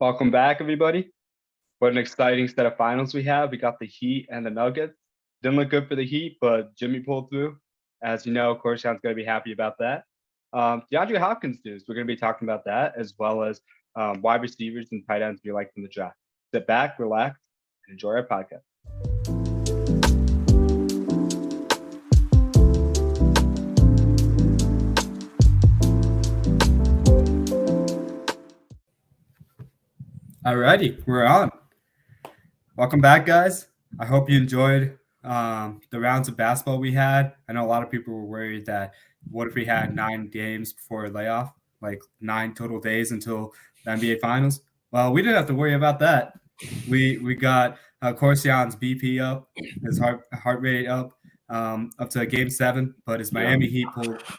Welcome back, everybody. What an exciting set of finals we have. We got the Heat and the Nuggets. Didn't look good for the Heat, but Jimmy pulled through. As you know, Coruscant's going to be happy about that. DeAndre Hopkins news. We're going to be talking about that as well as wide receivers and tight ends we like from the draft. Sit back, relax, and enjoy our podcast. Alrighty, we're on. Welcome back, guys. I hope you enjoyed the rounds of basketball we had. I know a lot of people were worried that what if we had 9 games before a layoff, like 9 total days until the NBA Finals? Well, we didn't have to worry about that. We got Corsian's BP up, his heart rate up to Game 7, but his Miami Heat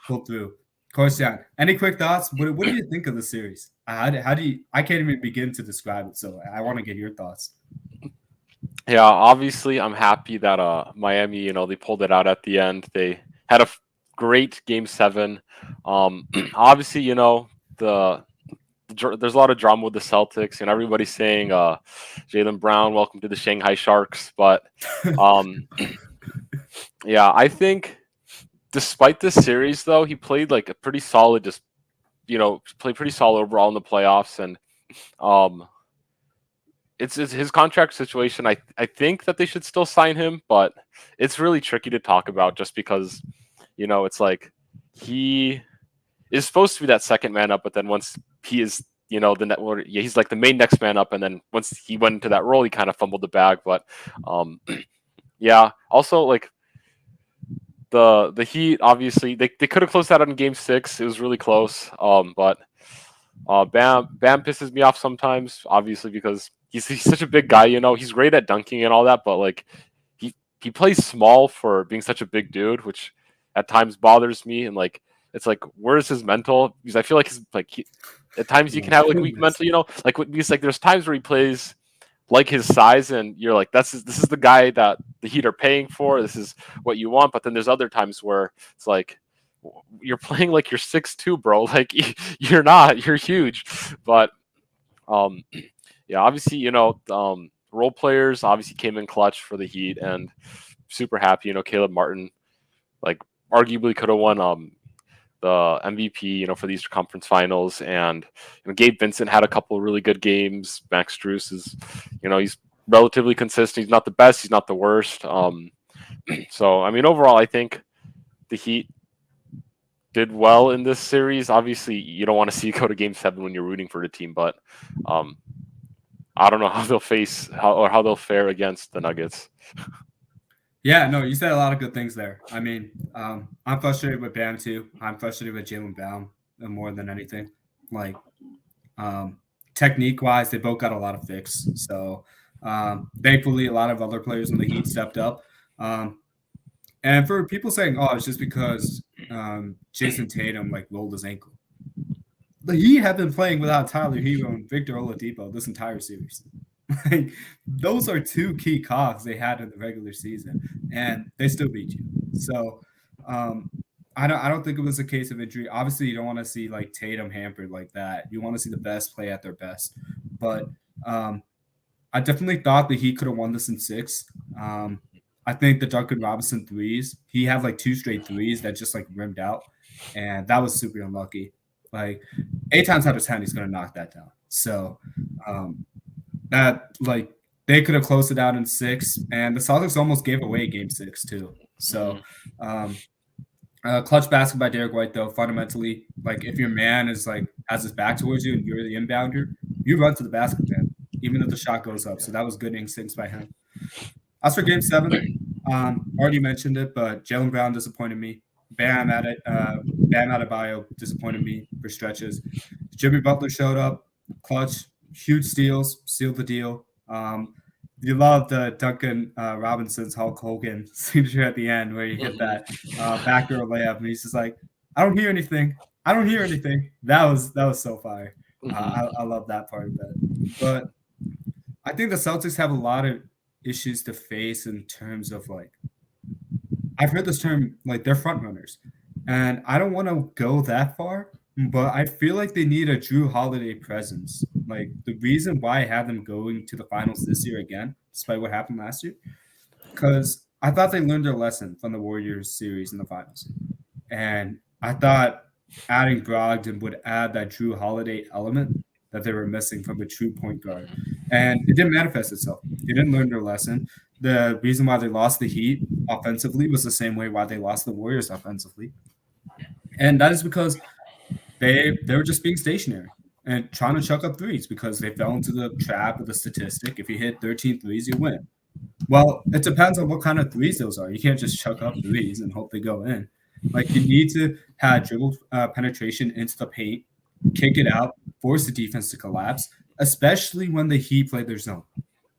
pulled through. Corsian, any quick thoughts? What do you think of the series? How do you? I can't even begin to describe it, so I want to get your thoughts. Yeah, obviously, I'm happy that Miami, they pulled it out at the end. They had a great Game 7. Obviously, there's a lot of drama with the Celtics, and everybody's saying Jaylen Brown, welcome to the Shanghai Sharks. But yeah, I think despite this series, though, he played like a pretty solid, played pretty solid overall in the playoffs, and it's his contract situation. I think that they should still sign him, but it's really tricky to talk about just because, it's like he is supposed to be that second man up, but then once he is, he's like the main next man up, and then once he went into that role, he kind of fumbled the bag. But yeah, also like the Heat, obviously they could have closed that out in Game 6. It was really close. But Bam pisses me off sometimes, obviously because he's such a big guy. He's great at dunking and all that, but like he plays small for being such a big dude, which at times bothers me. And like it's like, where's his mental? Because I feel like at times you can have like weak mental. Because like there's times where he plays like his size, and you're like, this is the guy that the Heat are paying for. This is what you want. But then there's other times where it's like, you're playing like you're 6'2", bro. Like you're not. You're huge. But yeah, obviously, role players obviously came in clutch for the Heat, and super happy. Caleb Martin, like arguably could have won the MVP, for the Eastern Conference Finals, and Gabe Vincent had a couple of really good games. Max Strus is, he's relatively consistent. He's not the best. He's not the worst. So I mean, overall, I think the Heat did well in this series. Obviously, you don't want to see it go to Game 7 when you're rooting for the team, but I don't know how they'll how they'll fare against the Nuggets. Yeah, no, you said a lot of good things there. I mean, I'm frustrated with Bam too. I'm frustrated with Jaylen Brown more than anything. Like, technique-wise, they both got a lot of fix. So, thankfully, a lot of other players in the Heat stepped up. And for people saying, "Oh, it's just because Jason Tatum like rolled his ankle," the Heat have been playing without Tyler Hero and Victor Oladipo this entire series. Like, those are 2 key cogs they had in the regular season, and they still beat you. So I don't think it was a case of injury. Obviously, you don't want to see like Tatum hampered like that. You want to see the best play at their best. But I definitely thought that he could have won this in 6. I think the Duncan Robinson threes, he had like 2 straight threes that just like rimmed out, and that was super unlucky. Like 8 times out of 10, he's going to knock that down. So that like they could have closed it out in 6, and the Celtics almost gave away Game 6 too. So clutch basket by Derek White, though. Fundamentally, like if your man is like has his back towards you and you're the inbounder, you run to the basket, man, even if the shot goes up. So that was good instincts by him. As for Game 7, already mentioned it, but Jaylen Brown disappointed me. Bam Adebayo disappointed me for stretches. Jimmy Butler showed up, clutch, huge steals, sealed the deal. You love the Duncan Robinson's Hulk Hogan signature at the end where you hit that backdoor layup, and he's just like, "I don't hear anything. I don't hear anything." That was so fire. I love that part of it. But I think the Celtics have a lot of issues to face in terms of like, I've heard this term, like they're front runners, and I don't want to go that far, but I feel like they need a Drew Holiday presence. Like the reason why I have them going to the finals this year again, despite what happened last year, because I thought they learned their lesson from the Warriors series in the finals. And I thought adding Brogdon would add that Drew Holiday element that they were missing from a true point guard. And it didn't manifest itself. They didn't learn their lesson. The reason why they lost the Heat offensively was the same way why they lost the Warriors offensively. And that is because they were just being stationary and trying to chuck up threes because they fell into the trap of the statistic. If you hit 13 threes, you win. Well, it depends on what kind of threes those are. You can't just chuck up threes and hope they go in. Like you need to have dribble penetration into the paint, kick it out, force the defense to collapse, especially when the Heat played their zone.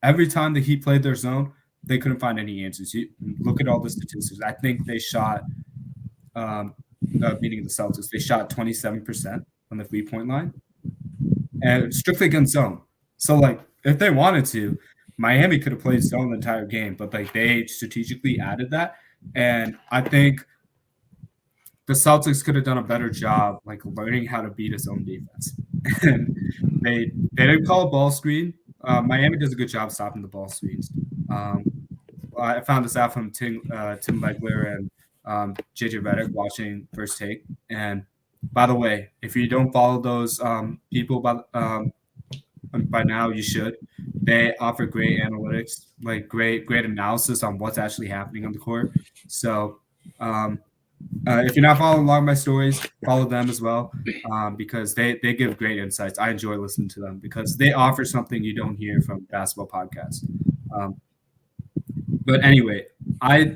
Every time the Heat played their zone, they couldn't find any answers. You look at all the statistics. I think they shot beating the Celtics. They shot 27% on the 3-point line, and strictly against zone. So, like, if they wanted to, Miami could have played zone the entire game, but like they strategically added that, and I think the Celtics could have done a better job, like learning how to beat a zone defense. And they didn't call a ball screen. Miami does a good job stopping the ball screens. I found this out from Tim Legler and JJ Redick watching First Take. And by the way, if you don't follow those people by now, you should. They offer great analytics, like great analysis on what's actually happening on the court. So if you're not following along my stories, follow them as well because they give great insights. I enjoy listening to them because they offer something you don't hear from basketball podcasts. But anyway,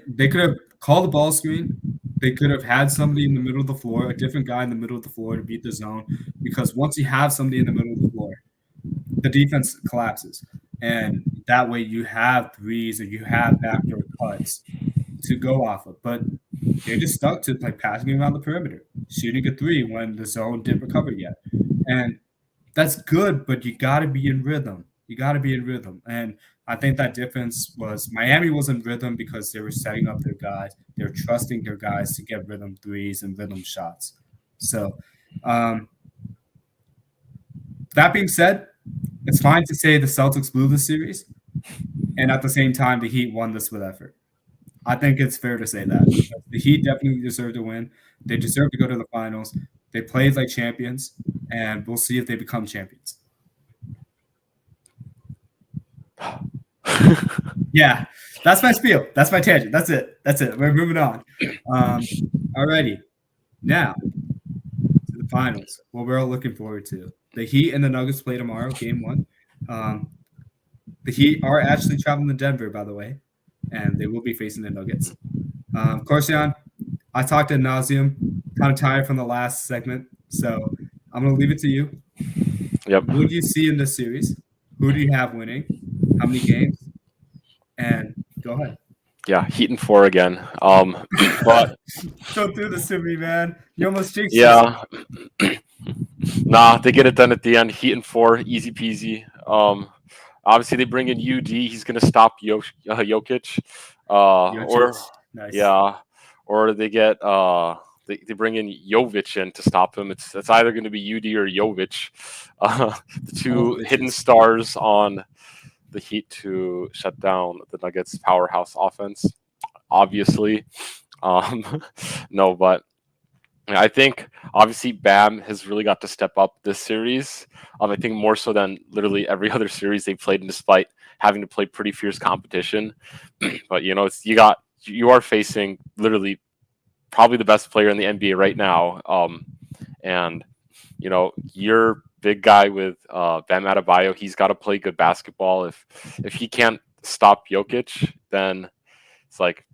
they could have called the ball screen. They could have had somebody in the middle of the floor, a different guy in the middle of the floor to beat the zone. Because once you have somebody in the middle of the floor, the defense collapses. And that way you have threes or you have backdoor cuts to go off of. But they just stuck to like passing around the perimeter, shooting a three when the zone didn't recover yet. And that's good, but you got to be in rhythm. You got to be in rhythm. And I think that difference was Miami was in rhythm because they were setting up their guys. They were trusting their guys to get rhythm threes and rhythm shots. So that being said, it's fine to say the Celtics blew the series. And at the same time, the Heat won this with effort. I think it's fair to say that. The Heat definitely deserve to win. They deserve to go to the finals. They played like champions, and we'll see if they become champions. Yeah, that's my spiel. That's my tangent. That's it. We're moving on. Alrighty. Now, to the finals, what we're all looking forward to. The Heat and the Nuggets play tomorrow, game 1. The Heat are actually traveling to Denver, by the way, and they will be facing the Nuggets. Corsian, I talked ad nauseum, kind of tired from the last segment, so I'm going to leave it to you. Yep. Who do you see in this series? Who do you have winning? How many games? And go ahead. Yeah, Heat in 4 again. But don't do this to me, man. You almost jinxed yeah. Nah, they get it done at the end. Heat in 4, easy peasy. Obviously they bring in UD. He's gonna stop Jokic. Or nice. Yeah, or they get they bring in Jovic in to stop him. It's either going to be UD or Jovic, the two hidden stars on the Heat to shut down the Nuggets' powerhouse offense. Obviously, no, but I think obviously Bam has really got to step up this series. I think more so than literally every other series they played, despite having to play pretty fierce competition. But you are facing literally probably the best player in the NBA right now, and your big guy with Bam Adebayo, he's got to play good basketball. If he can't stop Jokic, then it's like,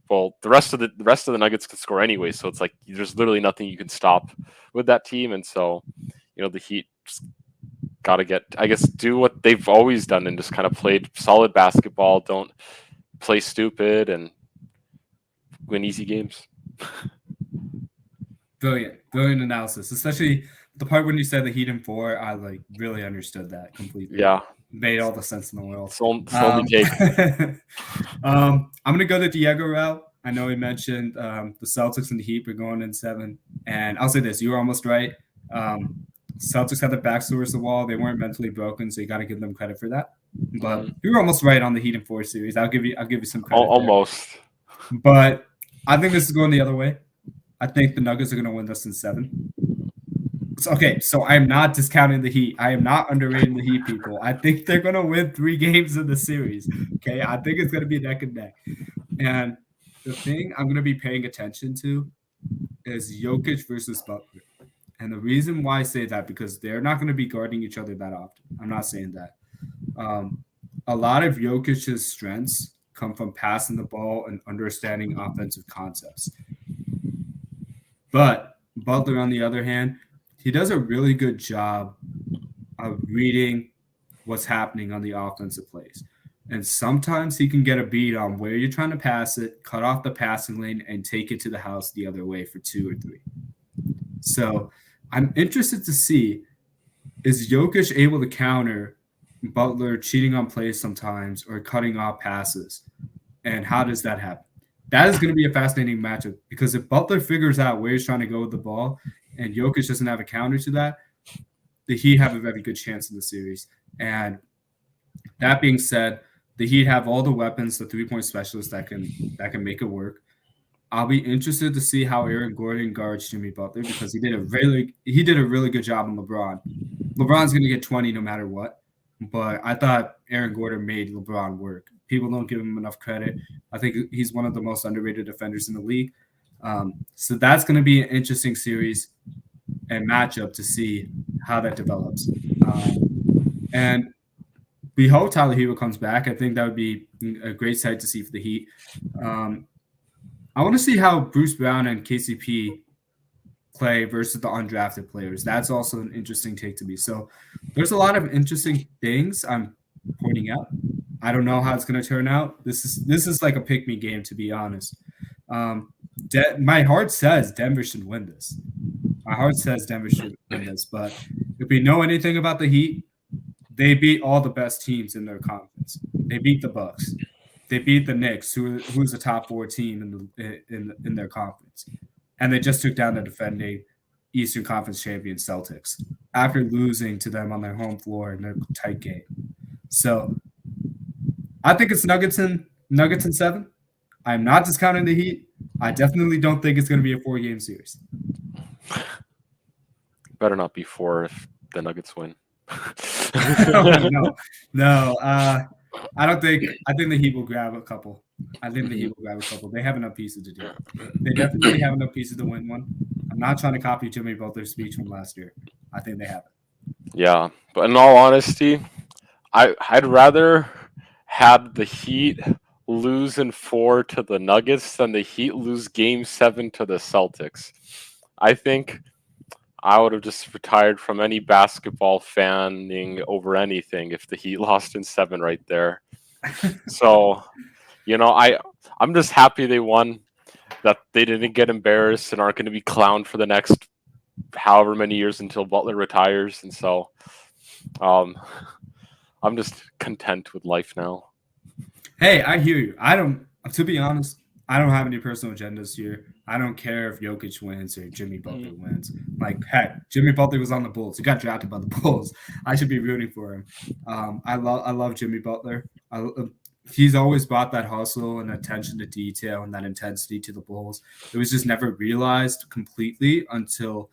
well, the rest of the Nuggets can score anyway. So it's like there's literally nothing you can stop with that team, and so the Heat just got to do what they've always done and just kind of played solid basketball. Don't play stupid and win easy games. Brilliant analysis, especially the part when you said the Heat in 4. I really understood that completely. Yeah, made all the sense in the world. Take. I'm gonna go the Diego route. I know he mentioned the Celtics and the Heat were going in 7, and I'll say this: you were almost right. Celtics had their backs towards the wall. They weren't mentally broken, so you got to give them credit for that. But you were almost right on the Heat and 4 series. I'll give you some credit. Almost. There. But I think this is going the other way. I think the Nuggets are going to win this in 7. So I'm not discounting the Heat. I am not underrating the Heat, people. I think they're going to win 3 games in the series. Okay, I think it's going to be neck and neck. And the thing I'm going to be paying attention to is Jokic versus Butler. And the reason why I say that, because they're not going to be guarding each other that often. I'm not saying that. A lot of Jokic's strengths come from passing the ball and understanding offensive concepts. But Butler, on the other hand, he does a really good job of reading what's happening on the offensive plays. And sometimes he can get a beat on where you're trying to pass it, cut off the passing lane, and take it to the house the other way for 2 or 3. So I'm interested to see, is Jokic able to counter Butler cheating on plays sometimes or cutting off passes? And how does that happen? That is going to be a fascinating matchup, because if Butler figures out where he's trying to go with the ball and Jokic doesn't have a counter to that, the Heat have a very good chance in the series. And that being said, the Heat have all the weapons, the three-point specialists that can make it work. I'll be interested to see how Aaron Gordon guards Jimmy Butler, because he did a really good job on LeBron. LeBron's going to get 20 no matter what, but I thought Aaron Gordon made LeBron work. People don't give him enough credit. I think he's one of the most underrated defenders in the league. So that's going to be an interesting series and matchup to see how that develops. And we hope Tyler Hero comes back. I think that would be a great sight to see for the Heat. I want to see how Bruce Brown and KCP play versus the undrafted players. That's also an interesting take to me. So there's a lot of interesting things I'm pointing out. I don't know how it's going to turn out. This is like a pick-me game, to be honest. My heart says Denver should win this. But if we know anything about the Heat, they beat all the best teams in their conference. They beat the Bucks. They beat the Knicks, who's a top 4 team in their conference. And they just took down the defending Eastern Conference champion Celtics after losing to them on their home floor in their tight game. So I think it's Nuggets in 7. I'm not discounting the Heat. I definitely don't think it's going to be a 4-game series. Better not be 4 if the Nuggets win. No. I don't think. I think the Heat will grab a couple. They have enough pieces to do it. They definitely have enough pieces to win one. I'm not trying to copy Jimmy Butler's speech from last year. I think they have it. Yeah, but in all honesty, I'd rather have the Heat lose in 4 to the Nuggets than the Heat lose Game 7 to the Celtics. I think I would have just retired from any basketball fanning over anything if the Heat lost in 7 right there. So, I'm just happy they won, that they didn't get embarrassed and aren't going to be clowned for the next however many years until Butler retires. And so I'm just content with life now. Hey, I hear you. To be honest, I don't have any personal agendas here. I don't care if Jokic wins or Jimmy Butler wins. Like, heck, Jimmy Butler was on the Bulls. He got drafted by the Bulls. I should be rooting for him. I love Jimmy Butler. He's always brought that hustle and attention to detail and that intensity to the Bulls. It was just never realized completely until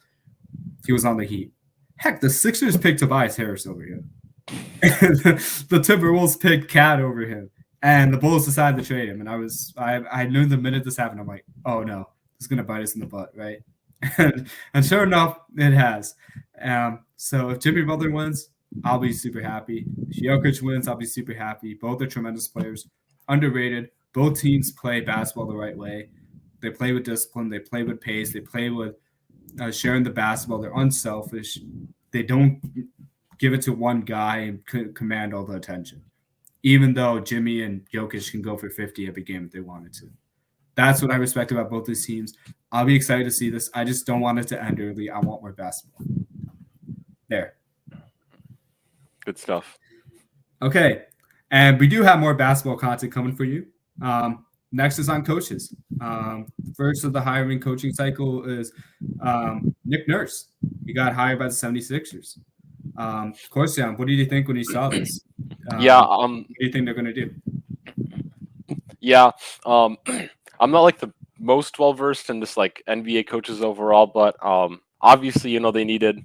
he was on the Heat. Heck, the Sixers picked Tobias Harris over him. The Timberwolves picked Cat over him. And the Bulls decided to trade him. And I knew the minute this happened, I'm like, oh no, this is going to bite us in the butt, right? And sure enough, it has. So if Jimmy Butler wins, I'll be super happy. If Jokic wins, I'll be super happy. Both are tremendous players, underrated. Both teams play basketball the right way. They play with discipline. They play with pace. They play with sharing the basketball. They're unselfish. They don't give it to one guy and command all the attention, even though Jimmy and Jokic can go for 50 every game if they wanted to. That's what I respect about both these teams. I'll be excited to see this. I just don't want it to end early. I want more basketball. There. Good stuff. Okay. And we do have more basketball content coming for you. next is on coaches. First of the hiring coaching cycle is Nick Nurse. He got hired by the 76ers. Of course, Jan, what did you think when you saw this? Yeah, What do you think they're going to do? yeah. I'm not like the most well versed in this like NBA coaches overall, but obviously, you know, they needed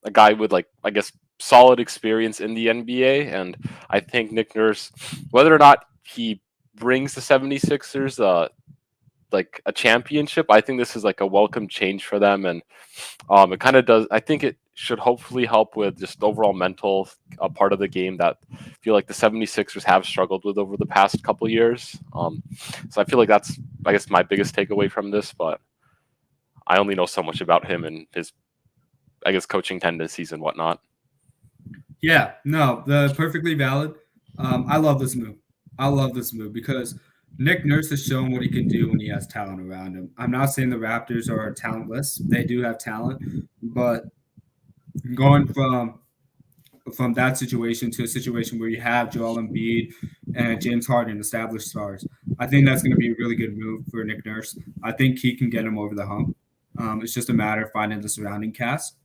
a guy with like, I guess, solid experience in the NBA, and I think Nick Nurse, whether or not he brings the 76ers like a championship, I think this is like a welcome change for them, and it kind of does. I think it should hopefully help with just overall mental part of the game that I feel like the 76ers have struggled with over the past couple years. So I feel like that's, I guess, my biggest takeaway from this, but I only know so much about him and his, I guess, coaching tendencies and whatnot. Yeah, no, the perfectly valid. I love this move. I love this move because Nick Nurse has shown what he can do when he has talent around him. I'm not saying the Raptors are talentless; they do have talent, but going from that situation to a situation where you have Joel Embiid and James Harden, established stars, I think that's going to be a really good move for Nick Nurse. I think he can get him over the hump. It's just a matter of finding the surrounding cast.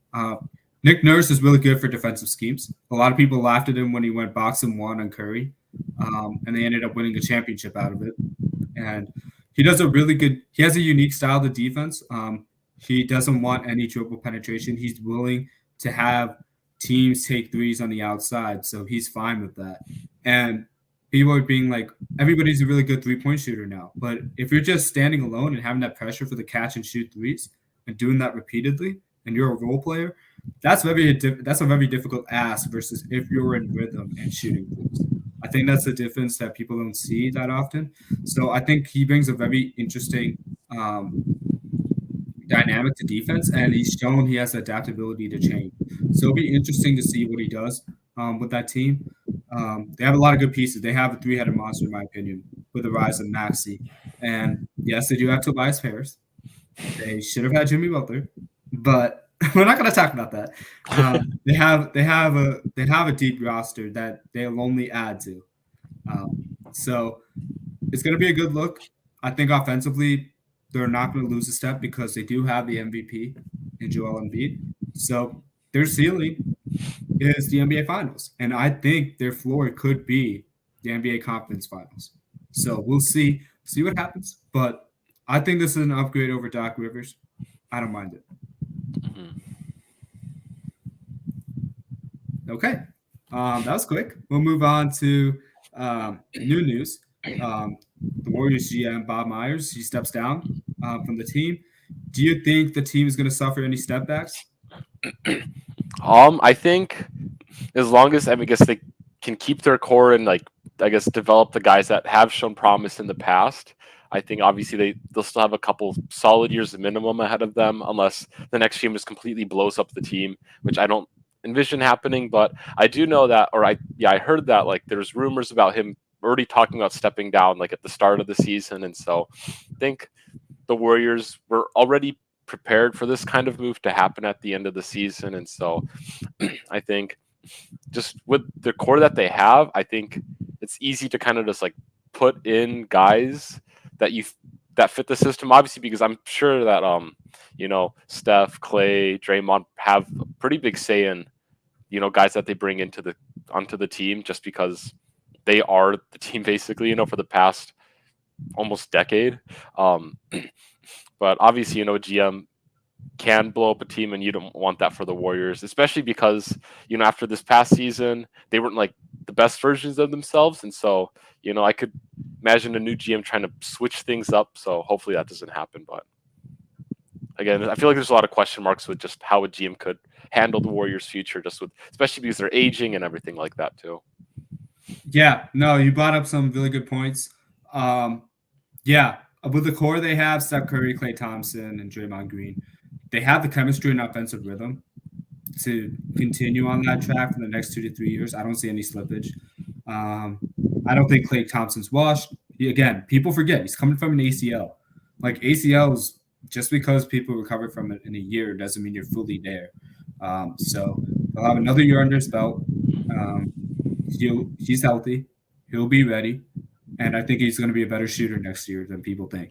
Nick Nurse is really good for defensive schemes. A lot of people laughed at him when he went box and one on Curry, and they ended up winning a championship out of it. And he does a really good. He has a unique style of defense. He doesn't want any dribble penetration. He's willing to have teams take threes on the outside, so he's fine with that. And people are being like, everybody's a really good three-point shooter now. But if you're just standing alone and having that pressure for the catch and shoot threes and doing that repeatedly, and you're a role player, that's a very difficult ask versus if you're in rhythm and shooting threes. I think that's the difference that people don't see that often. So I think he brings a very interesting dynamic to defense, and he's shown he has adaptability to change. So it'll be interesting to see what he does with that team. They have a lot of good pieces. They have a three-headed monster, in my opinion, with the rise of Maxey. And yes, they do have Tobias Harris. They should have had Jimmy Butler, but we're not going to talk about that. They have a deep roster that they'll only add to. So it's going to be a good look. I think offensively, they're not going to lose a step because they do have the MVP in Joel Embiid. So their ceiling is the NBA Finals. And I think their floor could be the NBA Conference Finals. So we'll see what happens. But I think this is an upgrade over Doc Rivers. I don't mind it. Okay. That was quick. We'll move on to new news. The Warriors GM, Bob Myers, he steps down from the team. Do you think the team is going to suffer any step backs? I think as long as, I guess they can keep their core and like, I guess, develop the guys that have shown promise in the past. I think obviously they'll still have a couple solid years minimum ahead of them, unless the next team just completely blows up the team, which I don't envision happening. But I do know that, or I heard that like there's rumors about him already talking about stepping down like at the start of the season, and so I think the Warriors were already prepared for this kind of move to happen at the end of the season, and so I think just with the core that they have, I think it's easy to kind of just like put in guys that fit the system, obviously, because I'm sure that you know, Steph, Clay, Draymond have a pretty big say in, you know, guys that they bring onto the team, just because they are the team basically, you know, for the past almost decade. But obviously, you know, GM can blow up a team, and you don't want that for the Warriors, especially because, you know, after this past season, they weren't like the best versions of themselves. And so, you know, I could imagine a new GM trying to switch things up. So hopefully that doesn't happen. But again, I feel like there's a lot of question marks with just how a GM could handle the Warriors' future, just with, especially because they're aging and everything like that too. Yeah, no, you brought up some really good points. Yeah, with the core they have, Steph Curry, Klay Thompson, and Draymond Green, they have the chemistry and offensive rhythm to continue on that track for the next 2 to 3 years. I don't see any slippage. I don't think Klay Thompson's washed. Again, people forget he's coming from an ACL. Like ACLs, just because people recover from it in a year doesn't mean you're fully there. So they'll have another year under his belt. He's healthy. He'll be ready. and I think he's going to be a better shooter next year than people think.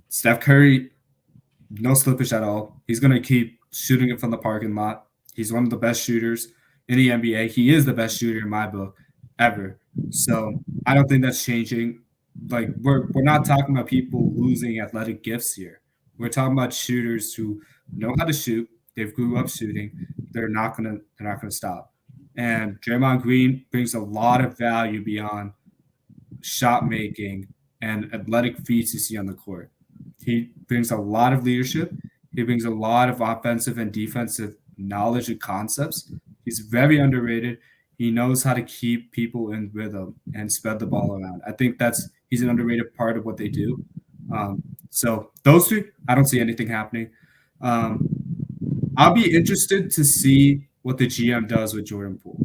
Steph Curry, no slippage at all. He's going to keep shooting it from the parking lot. He's one of the best shooters in the NBA. He is the best shooter in my book ever. So I don't think that's changing. Like we're not talking about people losing athletic gifts here. We're talking about shooters who know how to shoot. They've grew up shooting. They're not gonna stop. And Draymond Green brings a lot of value beyond shot making and athletic feats you see on the court. He brings a lot of leadership. He brings a lot of offensive and defensive knowledge and concepts. He's very underrated. He knows how to keep people in rhythm and spread the ball around. I think he's an underrated part of what they do. So those two, I don't see anything happening. I'll be interested to see what the GM does with Jordan Poole.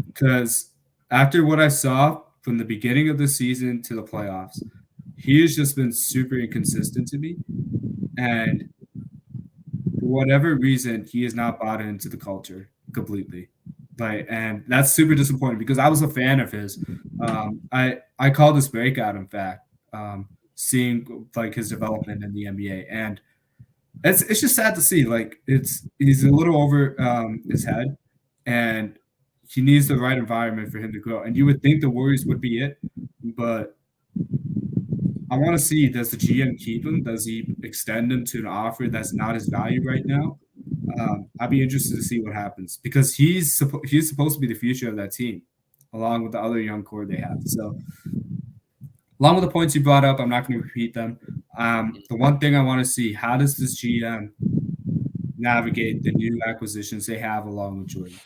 Because after what I saw from the beginning of the season to the playoffs, he has just been super inconsistent to me. And for whatever reason, he has not bought into the culture completely. And that's super disappointing because I was a fan of his. I called this breakout, in fact, seeing like his development in the NBA, and it's just sad to see. Like he's a little over his head, and he needs the right environment for him to grow. And you would think the Warriors would be it, but I want to see, does the GM keep him? Does he extend him to an offer that's not his value right now? I'd be interested to see what happens because he's supposed to be the future of that team, along with the other young core they have. So, along with the points you brought up, I'm not going to repeat them. The one thing I want to see, how does this GM navigate the new acquisitions they have along with Jordan?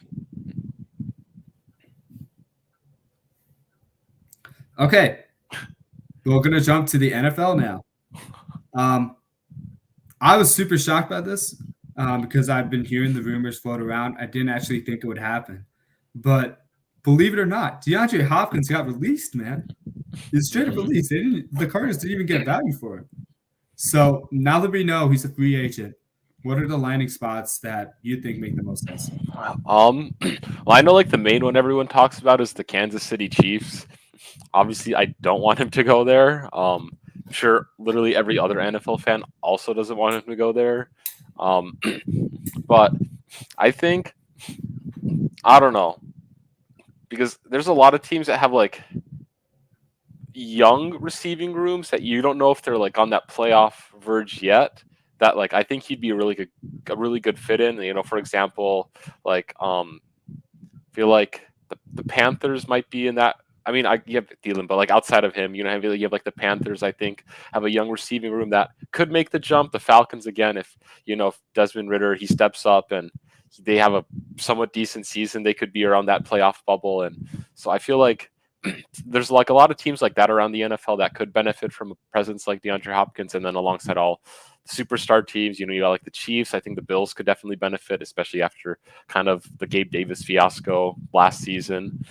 Okay, we're going to jump to the NFL now. I was super shocked by this. Because I've been hearing the rumors float around. I didn't actually think it would happen. But believe it or not, DeAndre Hopkins got released, man. He's straight up released. The Cardinals didn't even get value for him. So now that we know he's a free agent, what are the landing spots that you think make the most sense? Well, I know like the main one everyone talks about is the Kansas City Chiefs. Obviously, I don't want him to go there. I'm sure literally every other NFL fan also doesn't want him to go there. But I think, I don't know, because there's a lot of teams that have like young receiving rooms that you don't know if they're like on that playoff verge yet. That like I think he'd be a really good fit in. You know, for example, like feel like the Panthers might be in that. I mean, you have Thielen, but like outside of him, you have like the Panthers. I think have a young receiving room that could make the jump. The Falcons again, if Desmond Ridder he steps up and they have a somewhat decent season, they could be around that playoff bubble. And so I feel like there's like a lot of teams like that around the NFL that could benefit from a presence like DeAndre Hopkins, and then alongside all superstar teams, you got like the Chiefs. I think the Bills could definitely benefit, especially after kind of the Gabe Davis fiasco last season.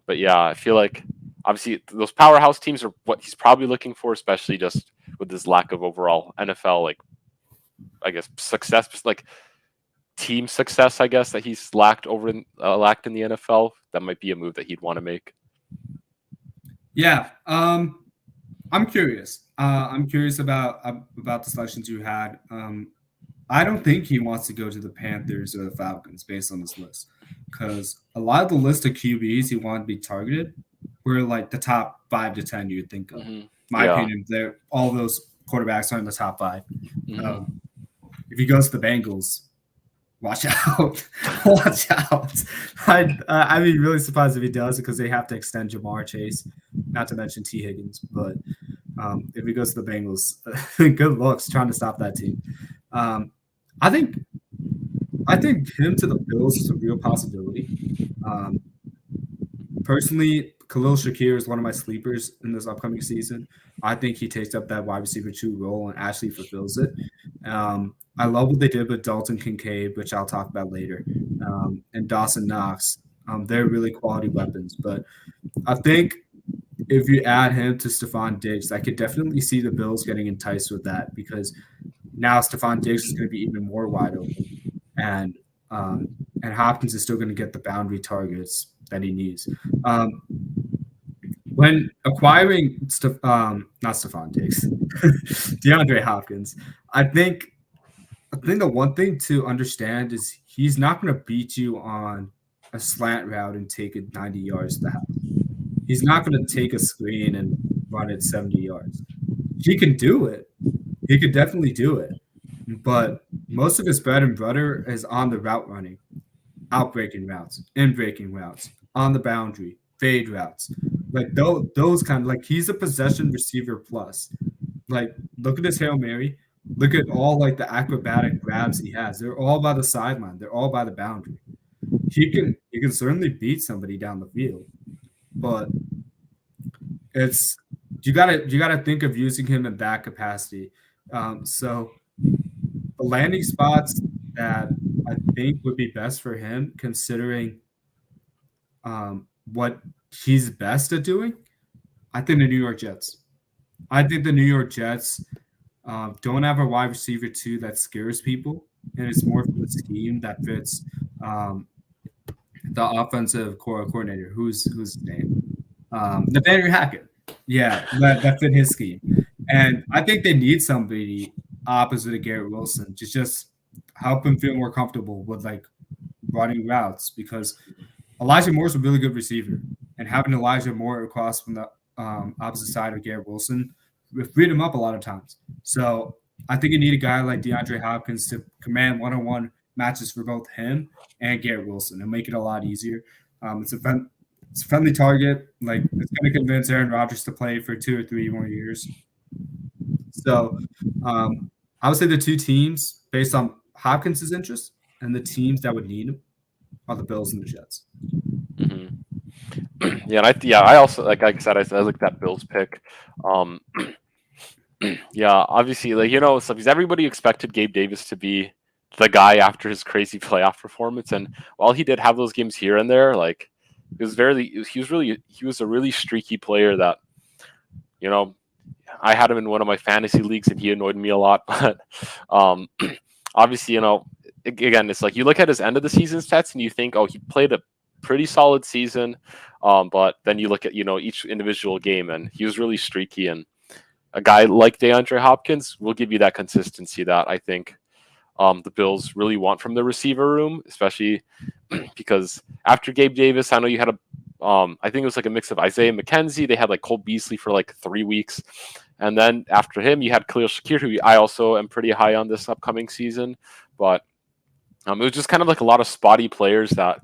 But yeah, I feel like obviously those powerhouse teams are what he's probably looking for, especially just with his lack of overall NFL, like, I guess, success, just like team success, I guess, that he's lacked in the NFL. That might be a move that he'd want to make. Yeah. I'm curious. I'm curious about the selections you had. I don't think he wants to go to the Panthers or the Falcons based on this list, because a lot of the list of QBs he wanted to be targeted were like the top 5 to 10 you'd think of. My opinion, all those quarterbacks are in the top 5. If he goes to the Bengals, watch out. Watch out. I'd be really surprised if he does, because they have to extend Jamar Chase, not to mention T. Higgins. But if he goes to the Bengals, good looks trying to stop that team. I think him to the Bills is a real possibility. Personally, Khalil Shakir is one of my sleepers in this upcoming season. I think he takes up that wide receiver 2 role and actually fulfills it. I love what they did with Dalton Kincaid, which I'll talk about later, and Dawson Knox. They're really quality weapons. But I think if you add him to Stephon Diggs, I could definitely see the Bills getting enticed with that, because now Stephon Diggs is going to be even more wide open, and Hopkins is still going to get the boundary targets that he needs. When acquiring not Stephon Diggs, DeAndre Hopkins, I think the one thing to understand is he's not going to beat you on a slant route and take it 90 yards to the house. He's not going to take a screen and run it 70 yards. He can do it. He could definitely do it. But most of his bread and butter is on the route running, out-breaking routes, in-breaking routes, on the boundary, fade routes. Like those kind of, like, he's a possession receiver plus. Like, look at his Hail Mary. Look at all, like, the acrobatic grabs he has. They're all by the sideline. They're all by the boundary. He can certainly beat somebody down the field, but it's you gotta think of using him in that capacity. So the landing spots that I think would be best for him, considering what he's best at doing, I think the New York Jets. I think the New York Jets don't have a wide receiver too that scares people, and it's more for the scheme that fits the offensive coordinator. Who's his name? Nathaniel Hackett. Yeah, that fit his scheme. And I think they need somebody opposite of Garrett Wilson to just help him feel more comfortable with, like, running routes, because Elijah Moore's a really good receiver, and having Elijah Moore across from the opposite side of Garrett Wilson freed him up a lot of times. So I think you need a guy like DeAndre Hopkins to command one-on-one matches for both him and Garrett Wilson and make it a lot easier. It's a friendly target. Like, it's going to convince Aaron Rodgers to play for 2 or 3 more years. So I would say the two teams, based on Hopkins' interest and the teams that would need him, are the Bills and the Jets. Mm-hmm. I also, like I said, I like that Bills pick. Yeah, obviously, like, so because everybody expected Gabe Davis to be the guy after his crazy playoff performance, and while he did have those games here and there, like, he was a really streaky player that, I had him in one of my fantasy leagues and he annoyed me a lot. But obviously, again, it's like you look at his end of the season stats and you think, oh, he played a pretty solid season. But then you look at, each individual game, and he was really streaky. And a guy like DeAndre Hopkins will give you that consistency that I think the Bills really want from the receiver room, especially because after Gabe Davis, I know you had I think it was like a mix of Isaiah McKenzie. They had like Cole Beasley for like 3 weeks. And then after him, you had Khalil Shakir, who I also am pretty high on this upcoming season. But it was just kind of like a lot of spotty players that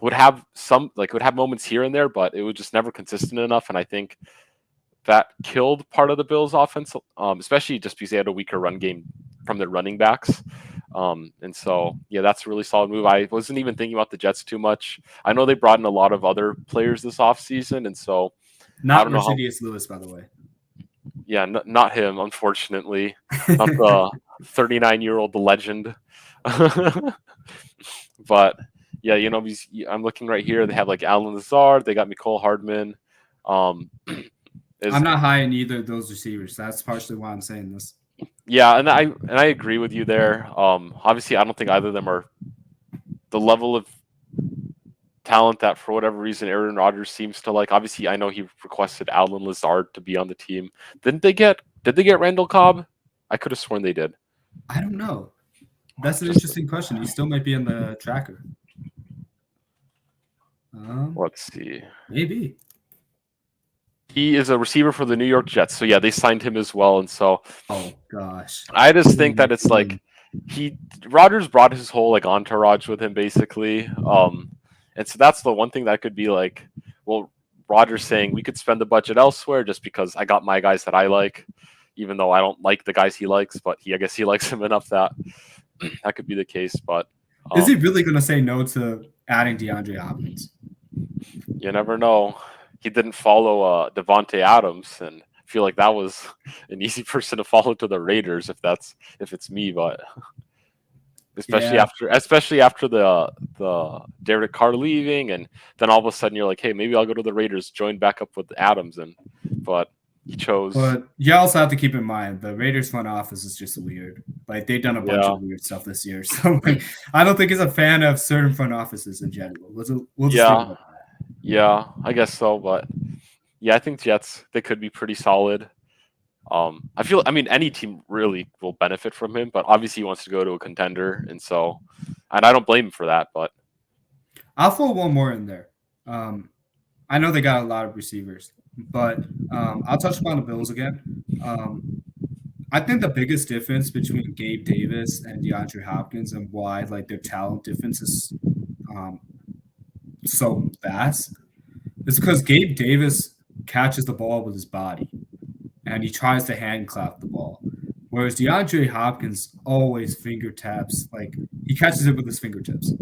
would have moments here and there, but it was just never consistent enough. And I think that killed part of the Bills' offense, especially just because they had a weaker run game from their running backs. And so, yeah, that's a really solid move. I wasn't even thinking about the Jets too much. I know they brought in a lot of other players this offseason, and so not Mercedes Lewis, by the way. Yeah, not him, unfortunately. Not the 39-year-old legend. But yeah, I'm looking right here. They have like Alan Lazard. They got Mecole Hardman. I'm not high in either of those receivers. That's partially why I'm saying this. Yeah, and I agree with you there. Obviously, I don't think either of them are the level of talent that, for whatever reason, Aaron Rodgers seems to like. Obviously, I know he requested Alan Lazard to be on the team. Did they get Randall Cobb? I could have sworn they did. I don't know. That's an interesting question. He still might be in the tracker. Let's see. Maybe. He is a receiver for the New York Jets. So, yeah, they signed him as well. And so, oh, gosh. I just think that it's like Rodgers brought his whole like entourage with him, basically. And so that's the one thing that could be like, well, Rodgers saying we could spend the budget elsewhere just because I got my guys that I like, even though I don't like the guys he likes, but I guess he likes him enough that that could be the case. But is he really going to say no to adding DeAndre Hopkins? You never know. He didn't follow Devontae Adams, and I feel like that was an easy person to follow to the Raiders if it's me, but especially after the Derek Carr leaving, and then all of a sudden you're like, hey, maybe I'll go to the Raiders, join back up with Adams, but he chose. But you also have to keep in mind the Raiders front office is just weird. Like, they've done a bunch of weird stuff this year, so like, I don't think he's a fan of certain front offices in general. We'll just think about that. Yeah, I guess so. But yeah, I think Jets, they could be pretty solid. I mean, any team really will benefit from him, but obviously he wants to go to a contender, and I don't blame him for that. But I'll throw one more in there. I know they got a lot of receivers, but I'll touch upon the Bills again. I think the biggest difference between Gabe Davis and DeAndre Hopkins and why like their talent difference is so vast is because Gabe Davis catches the ball with his body and he tries to hand clap the ball. Whereas DeAndre Hopkins always fingertips, like he catches it with his fingertips.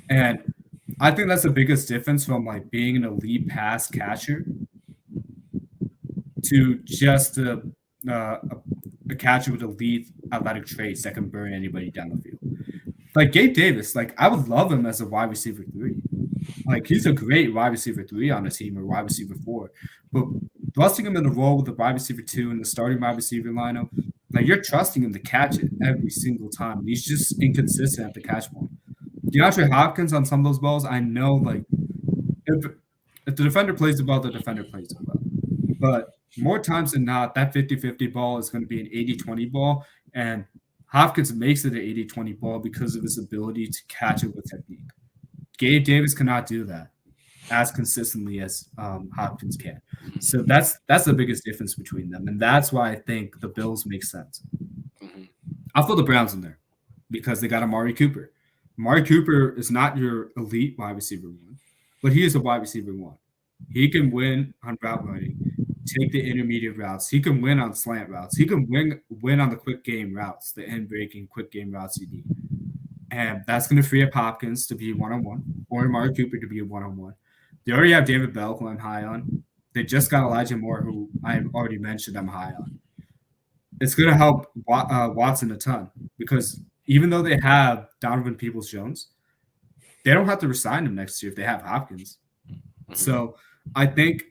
And I think that's the biggest difference from like being an elite pass catcher to just a catcher with elite athletic traits that can burn anybody down the field. Like Gabe Davis, like I would love him as a wide receiver 3. Like he's a great wide receiver 3 on a team or wide receiver 4. But thrusting him in the role with the wide receiver 2 and the starting wide receiver lineup, like you're trusting him to catch it every single time. And he's just inconsistent at the catch point. DeAndre Hopkins on some of those balls, I know like if the defender plays the ball, the defender plays the ball. But more times than not, that 50-50 ball is going to be an 80-20 ball. And Hopkins makes it an 80-20 ball because of his ability to catch it with technique. Gabe Davis cannot do that as consistently as Hopkins can. So that's the biggest difference between them. And that's why I think the Bills make sense. I'll throw the Browns in there because they got Amari Cooper. Amari Cooper is not your elite wide receiver 1, but he is a wide receiver 1. He can win on route running, take the intermediate routes. He can win on slant routes. He can win on the quick game routes, the end-breaking quick game routes you need. And that's going to free up Hopkins to be one-on-one or Amari Cooper to be a one-on-one. They already have David Bell, who I'm high on. They just got Elijah Moore, who I've already mentioned I'm high on. It's going to help Watson a ton because even though they have Donovan Peoples-Jones, they don't have to resign him next year if they have Hopkins. So I think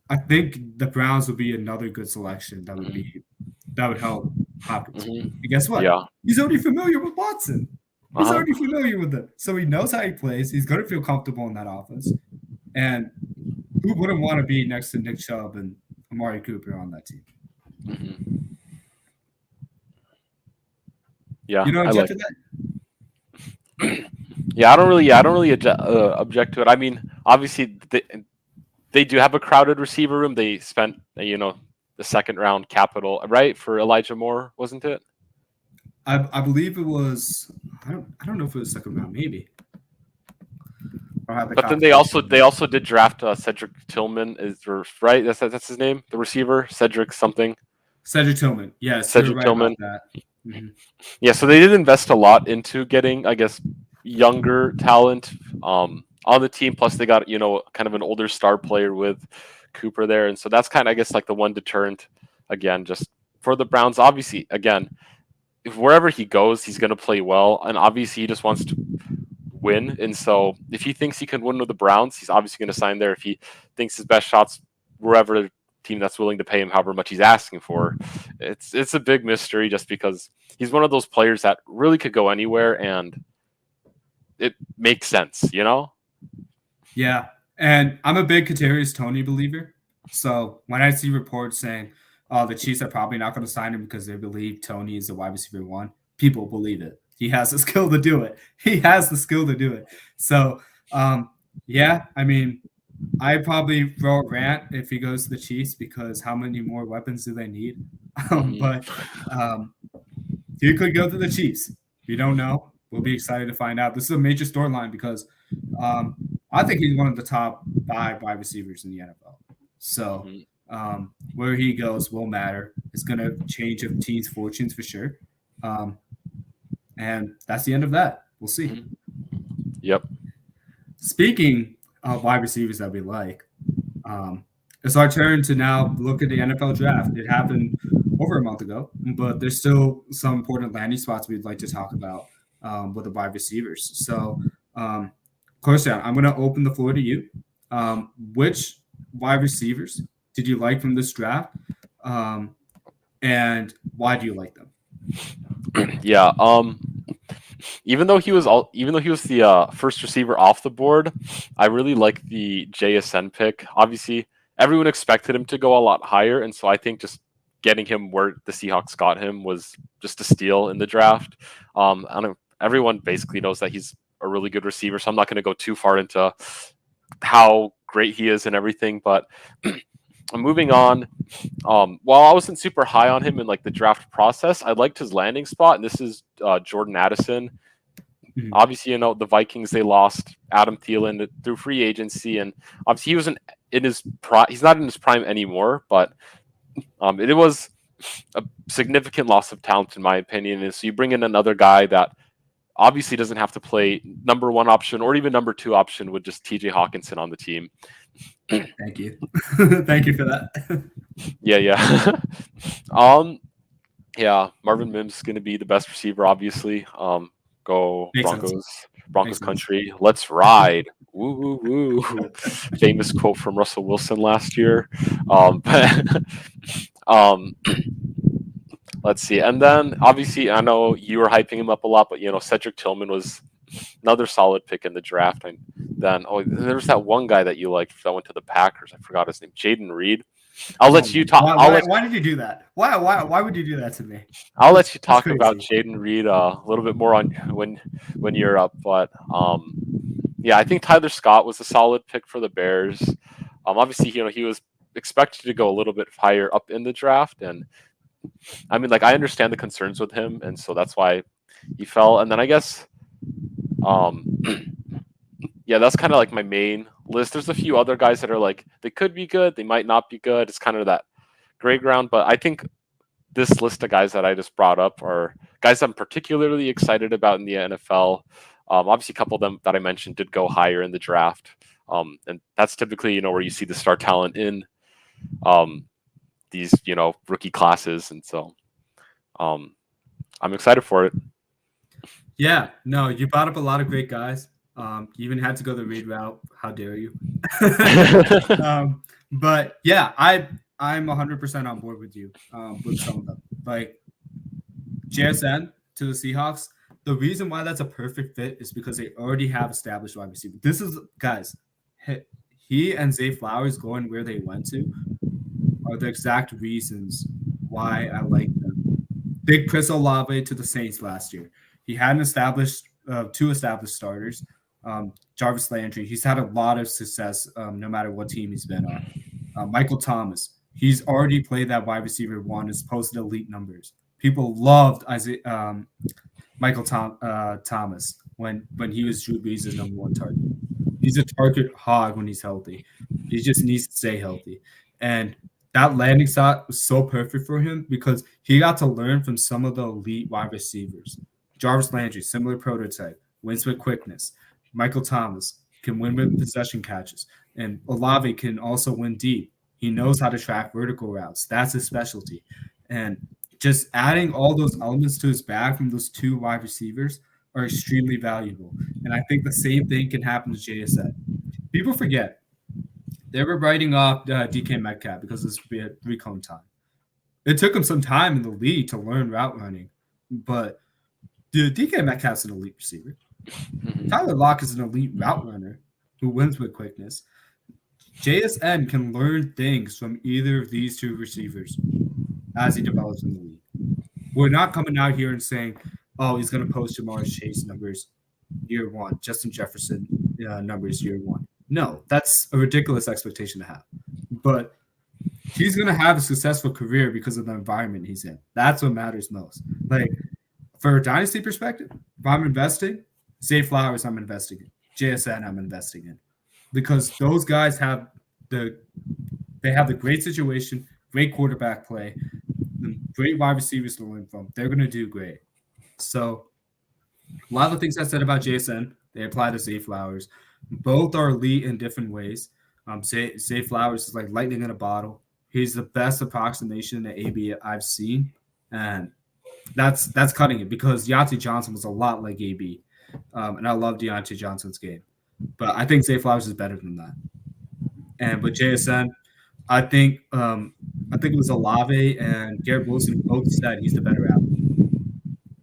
the Browns would be another good selection that would help Hopkins. And guess what? Yeah. He's already familiar with Watson. He's already familiar with it. So he knows how he plays. He's going to feel comfortable in that offense. And who wouldn't want to be next to Nick Chubb and Amari Cooper on that team? Yeah, You know, I like to that? Yeah, I don't really object to it. I mean, obviously they do have a crowded receiver room. They spent the second round capital, right, for Elijah Moore, wasn't it? I believe it was. I don't know if it was second round, maybe. But then they also did draft Cedric Tillman, right? That's his name, the receiver, Cedric something. Cedric Tillman, yes, Cedric right Tillman. about that. Yeah, so they did invest a lot into getting, I guess, younger talent on the team. Plus, they got kind of an older star player with Cooper there, and so that's kind of, I guess, like the one deterrent again, just for the Browns. Obviously, again, if wherever he goes, he's going to play well, and obviously he just wants to win. And so, if he thinks he can win with the Browns, he's obviously going to sign there. If he thinks his best shots wherever team that's willing to pay him however much he's asking for, it's a big mystery just because he's one of those players that really could go anywhere and it makes sense, Yeah, and I'm a big Kadarius Toney believer. So when I see reports saying, "Oh, the Chiefs are probably not going to sign him because they believe Toney is the wide receiver 1," people believe it. He has the skill to do it. So, yeah, I mean, I'd probably throw a rant if he goes to the Chiefs because how many more weapons do they need? But he could go to the Chiefs. We don't know. We'll be excited to find out. This is a major storyline because I think he's one of the top 5 wide receivers in the NFL. So where he goes will matter. It's going to change a team's fortunes for sure. And that's the end of that. We'll see. Yep. Speaking of wide receivers that we like, it's our turn to now look at the NFL draft. It happened over a month ago, but there's still some important landing spots we'd like to talk about with the wide receivers. So, Corsair, I'm going to open the floor to you. Which wide receivers did you like from this draft, and why do you like them? Yeah. even though he was the first receiver off the board, I really like the JSN pick. Obviously, everyone expected him to go a lot higher, and so I think just getting him where the Seahawks got him was just a steal in the draft. I don't, everyone basically knows that he's a really good receiver, so I'm not going to go too far into how great he is and everything. But moving on, while I wasn't super high on him in like the draft process, I liked his landing spot, and this is Jordan Addison. Mhm. Obviously, the Vikings, they lost Adam Thielen through free agency, and obviously he wasn't in his he's not in his prime anymore, but it was a significant loss of talent in my opinion. And so you bring in another guy that obviously doesn't have to play number one option or even number two option with just TJ Hawkinson on the team. Thank you. Thank you for that. Yeah. Yeah, Marvin Mims is going to be the best receiver, obviously. Go Makes Broncos, sense. Broncos Makes sense. country. Let's ride. Woo, woo, woo. Famous quote from Russell Wilson last year. Let's see. And then, obviously, I know you were hyping him up a lot, but, Cedric Tillman was another solid pick in the draft. And then, there's that one guy that you liked that went to the Packers. I forgot his name. Jaden Reed. I'll let you talk. Why did you do that? Why would you do that to me? I'll let you talk crazy. about Jaden Reed a little bit more on when you're up. But yeah, I think Tyler Scott was a solid pick for the Bears. Obviously, he was expected to go a little bit higher up in the draft, and I mean, like, I understand the concerns with him, and so that's why he fell. And then I guess, yeah, that's kind of like my main list. There's a few other guys that are like, they could be good, they might not be good. It's kind of that gray ground, but I think this list of guys that I just brought up are guys I'm particularly excited about in the NFL. Obviously, a couple of them that I mentioned did go higher in the draft, and that's typically where you see the star talent in these rookie classes, and so I'm excited for it. Yeah, no, you brought up a lot of great guys. You even had to go the Reed route. How dare you? But yeah, I'm 100% on board with you with some of them. Like JSN to the Seahawks, the reason why that's a perfect fit is because they already have established wide receiver. This is, guys, he and Zay Flowers going where they went to are the exact reasons why I like them. Big Chris Olave to the Saints last year. He hadn't established two established starters. Jarvis Landry, he's had a lot of success no matter what team he's been on. Michael Thomas, he's already played that wide receiver one, has posted elite numbers. People loved Michael Thomas when he was Drew Brees' number one target. He's a target hog when he's healthy. He just needs to stay healthy. And that landing spot was so perfect for him because he got to learn from some of the elite wide receivers. Jarvis Landry, similar prototype, wins with quickness. Michael Thomas can win with possession catches. And Olave can also win deep. He knows how to track vertical routes. That's his specialty. And just adding all those elements to his bag from those two wide receivers are extremely valuable. And I think the same thing can happen to JSN. People forget. They were writing off DK Metcalf because it's three-cone time. It took him some time in the league to learn route running. But DK Metcalf's an elite receiver. Tyler Lockett is an elite route runner who wins with quickness. JSN can learn things from either of these two receivers as he develops in the league. We're not coming out here and saying, oh, he's going to post Jamar Chase numbers year one, Justin Jefferson numbers year one. No, that's a ridiculous expectation to have. But he's going to have a successful career because of the environment he's in. That's what matters most. Like, for a dynasty perspective, if I'm investing, Zay Flowers I'm investing in. JSN I'm investing in. Because those guys have the great situation, great quarterback play, great wide receivers to learn from. They're going to do great. So a lot of the things I said about JSN, they apply to Zay Flowers. Both are elite in different ways. Zay Flowers is like lightning in a bottle. He's the best approximation to AB I've seen. And that's cutting it because Deontay Johnson was a lot like AB. And I love Deontay Johnson's game. But I think Zay Flowers is better than that. And with JSN, I think it was Olave and Garrett Wilson both said he's the better athlete.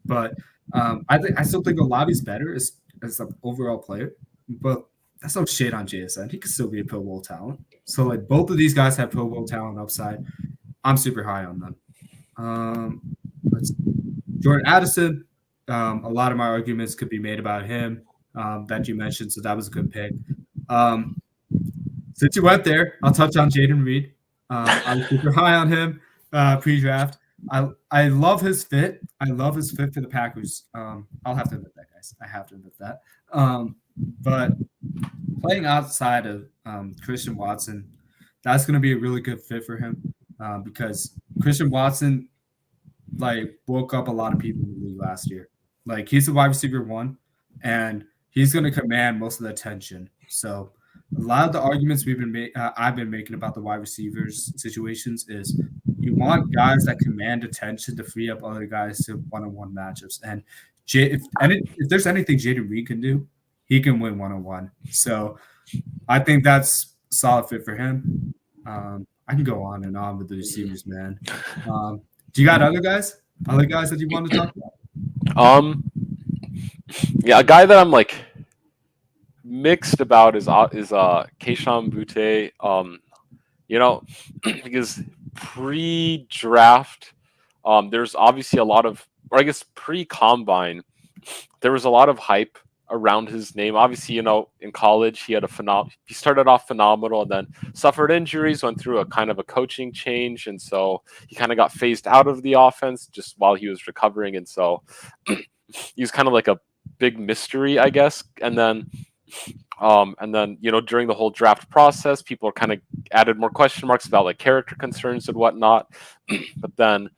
But I still think Olavi's better as an overall player, but that's no shade on JSN. He could still be a Pro Bowl talent. So like both of these guys have Pro Bowl talent upside. I'm super high on them. Let's Jordan Addison. A lot of my arguments could be made about him that you mentioned, so that was a good pick. Since you went there, I'll touch on Jaden Reed. I'm super high on him pre-draft. I love his fit. I love his fit for the Packers. I'll have to admit that, guys. I have to admit that. But playing outside of Christian Watson, that's going to be a really good fit for him because Christian Watson woke up a lot of people in the league last year. Like he's the wide receiver 1, and he's going to command most of the attention. So a lot of the arguments I've been making about the wide receivers situations is you want guys that command attention to free up other guys to one-on-one matchups. And if there's anything Jaden Reed can do, he can win one-on-one. So I think that's a solid fit for him. I can go on and on with the receivers, man. Do you got other guys that you want to talk about? Yeah, a guy that I'm like mixed about is Keishon Butte. Because pre-draft, there's obviously a lot of, or I guess pre-combine, there was a lot of hype around his name. Obviously, in college he started off phenomenal and then suffered injuries, went through a kind of a coaching change, and so he kind of got phased out of the offense just while he was recovering, and so he was kind of like a big mystery, I guess. And then during the whole draft process, people kind of added more question marks about like character concerns and whatnot. But then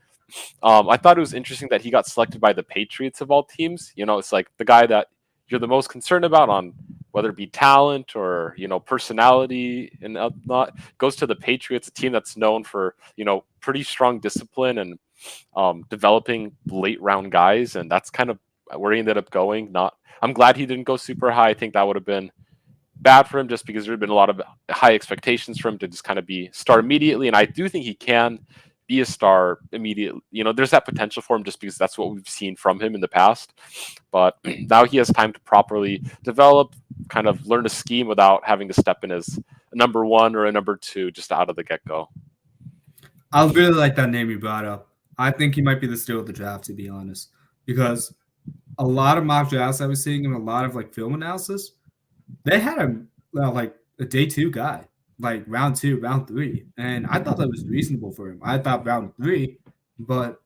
I thought it was interesting that he got selected by the Patriots of all teams. It's like the guy that you're the most concerned about on whether it be talent or personality and not goes to the Patriots, a team that's known for pretty strong discipline and developing late round guys, and that's kind of where he ended up going. I'm glad he didn't go super high. I think that would have been bad for him just because there had been a lot of high expectations for him to just kind of be star immediately, and I do think he can be a star immediately. There's that potential for him just because that's what we've seen from him in the past. But now he has time to properly develop, kind of learn a scheme without having to step in as a number 1 or a number 2 just out of the get-go. I really like that name you brought up. I think he might be the steal of the draft, to be honest, because a lot of mock drafts I was seeing and a lot of film analysis, they had him like a day 2 guy, like round 2, round 3. And I thought that was reasonable for him. I thought round 3, but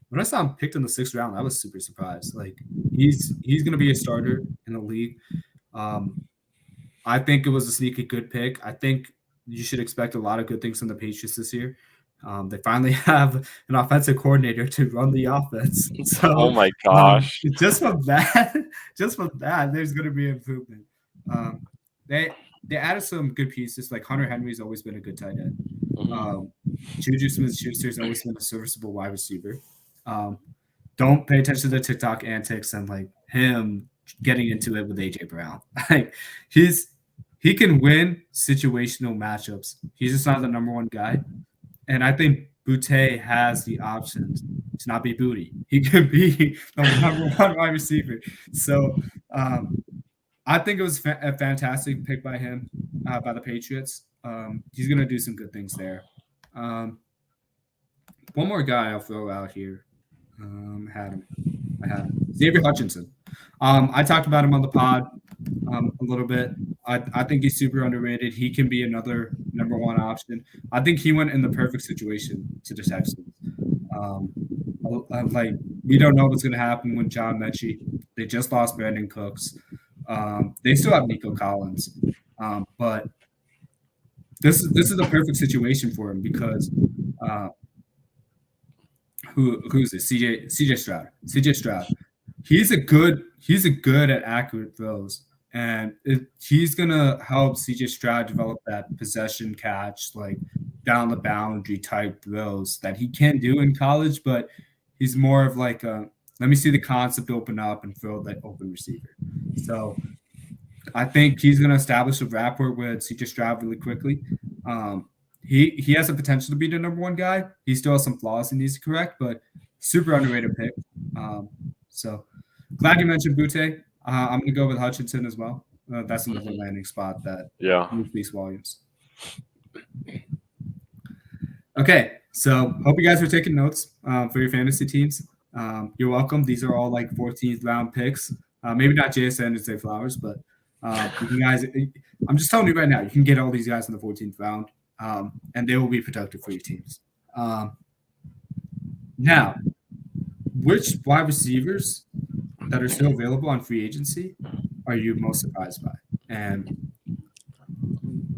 when I saw him picked in the 6th round, I was super surprised. Like he's going to be a starter in the league. I think it was a sneaky good pick. I think you should expect a lot of good things from the Patriots this year. They finally have an offensive coordinator to run the offense. So, oh my gosh! Just from that, there's going to be improvement. They added some good pieces. Like Hunter Henry's always been a good tight end. Juju Smith-Schuster's always been a serviceable wide receiver. Don't pay attention to the TikTok antics and like him getting into it with AJ Brown. Like he can win situational matchups. He's just not the number 1 guy. And I think Butte has the options to not be Booty. He could be the number 1 wide receiver. So I think it was a fantastic pick by him, by the Patriots. He's going to do some good things there. One more guy I'll throw out here. I had him. Xavier Hutchinson. I talked about him on the pod a little bit. I think he's super underrated. He can be another number 1 option. I think he went in the perfect situation to the Texans. We don't know what's going to happen with John Mechie. They just lost Brandon Cooks. They still have Nico Collins, but this is the perfect situation for him because who's this? CJ Stroud. He's a good at accurate throws, and he's gonna help CJ Stroud develop that possession catch, like down the boundary type throws that he can do in college, but he's more of like let me see the concept open up and throw that open receiver. So I think he's going to establish a rapport with CJ Stroud really quickly. He has the potential to be the number 1 guy. He still has some flaws he needs to correct, but super underrated pick. So glad you mentioned Butte. I'm going to go with Hutchinson as well. That's another landing spot that speaks volumes. Okay, so hope you guys are taking notes for your fantasy teams. You're welcome. These are all like 14th round picks. Maybe not JSN and Zay Flowers, but you guys, I'm just telling you right now, you can get all these guys in the 14th round, and they will be productive for your teams. Now, which wide receivers that are still available on free agency are you most surprised by? And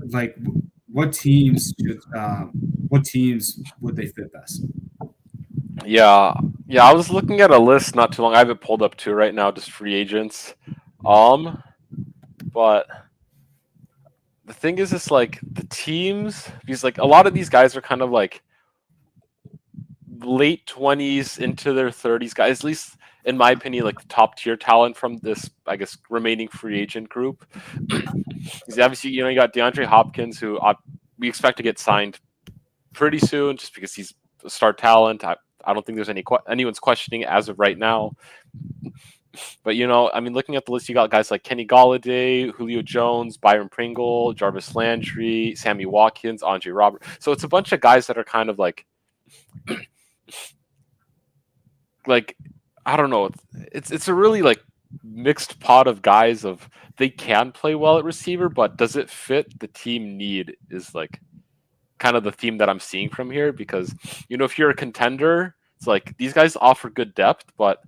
like, what teams would they fit best? Yeah. I was looking at a list not too long. I have it pulled up too right now, just free agents. But the thing is, it's like the teams, because like a lot of these guys are kind of like late 20s into their 30s guys, at least in my opinion, like the top tier talent from this, I guess, remaining free agent group. Because obviously, you got DeAndre Hopkins, who we expect to get signed pretty soon, just because he's a star talent. I don't think there's anyone's questioning it as of right now. But looking at the list, you got guys like Kenny Golladay, Julio Jones, Byron Pringle, Jarvis Landry, Sammy Watkins, Andre Robert. So it's a bunch of guys that are kind of like I don't know. It's a really like mixed pot of guys of they can play well at receiver, but does it fit the team need is like kind of the theme that I'm seeing from here. Because if you're a contender, it's like these guys offer good depth, but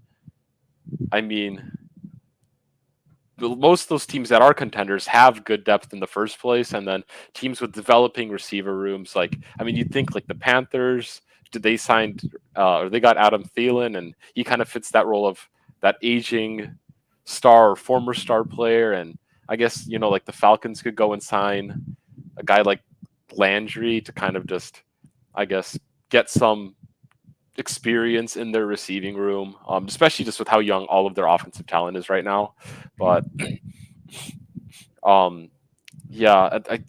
I mean, most of those teams that are contenders have good depth in the first place, and then teams with developing receiver rooms, like you'd think like the Panthers. They signed or they got Adam Thielen, and he kind of fits that role of that aging star or former star player. And I guess like the Falcons could go and sign a guy like Landry to kind of just, I guess, get some experience in their receiving room, especially just with how young all of their offensive talent is right now. But I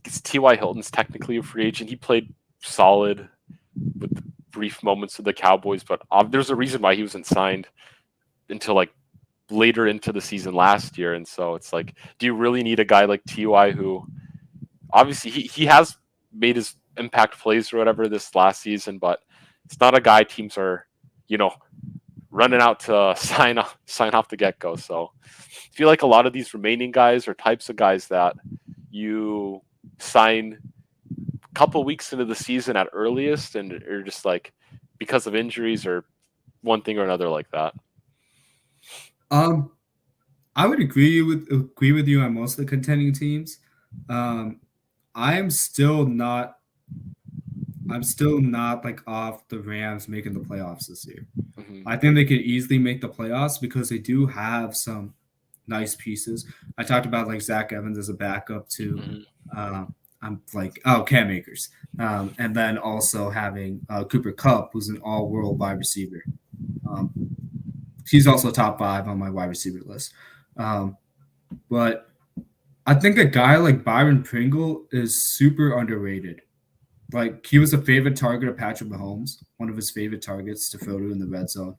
guess T.Y. Hilton's technically a free agent. He played solid with brief moments with the Cowboys, but there's a reason why he wasn't signed until like later into the season last year. And so it's like, do you really need a guy like Ty, who obviously he has made his impact plays or whatever this last season, but it's not a guy teams are running out to sign off the get-go. So I feel like a lot of these remaining guys are types of guys that you sign couple weeks into the season at earliest, and are just like because of injuries or one thing or another like that. I would agree with you on most of the contending teams. I'm still not like off the Rams making the playoffs this year. Mm-hmm. I think they could easily make the playoffs because they do have some nice pieces. I talked about like Zach Evans as a backup to I'm like, Cam Akers. And then also having Cooper Kupp, who's an all-world wide receiver. He's also top 5 on my wide receiver list. But I think a guy like Byron Pringle is super underrated. Like, he was a favorite target of Patrick Mahomes, one of his favorite targets to throw to in the red zone.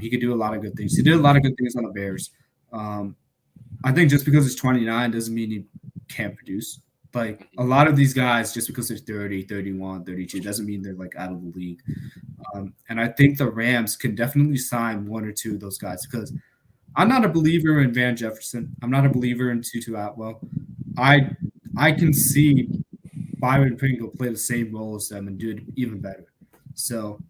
He could do a lot of good things. He did a lot of good things on the Bears. I think just because he's 29 doesn't mean he can't produce. Like, a lot of these guys, just because they're 30, 31, 32, doesn't mean they're, like, out of the league. And I think the Rams can definitely sign one or two of those guys because I'm not a believer in Van Jefferson. I'm not a believer in Tutu Atwell. I can see Byron Pringle play the same role as them and do it even better. So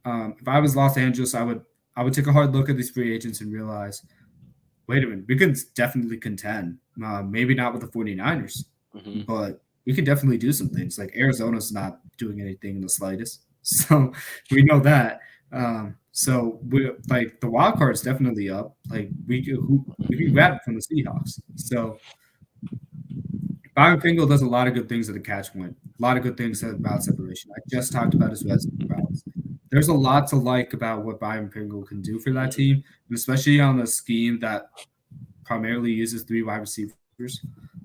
if I was Los Angeles, I would take a hard look at these free agents and realize, wait a minute, we could definitely contend. Maybe not with the 49ers. Mm-hmm. But we could definitely do some things. Like, Arizona's not doing anything in the slightest, so we know that. So we like the wild card is definitely up. Like, we can grab it from the Seahawks. So Byron Pringle does a lot of good things at the catch point. A lot of good things about separation. I just talked about his resume routes. There's a lot to like about what Byron Pringle can do for that team, and especially on a scheme that primarily uses 3 wide receivers.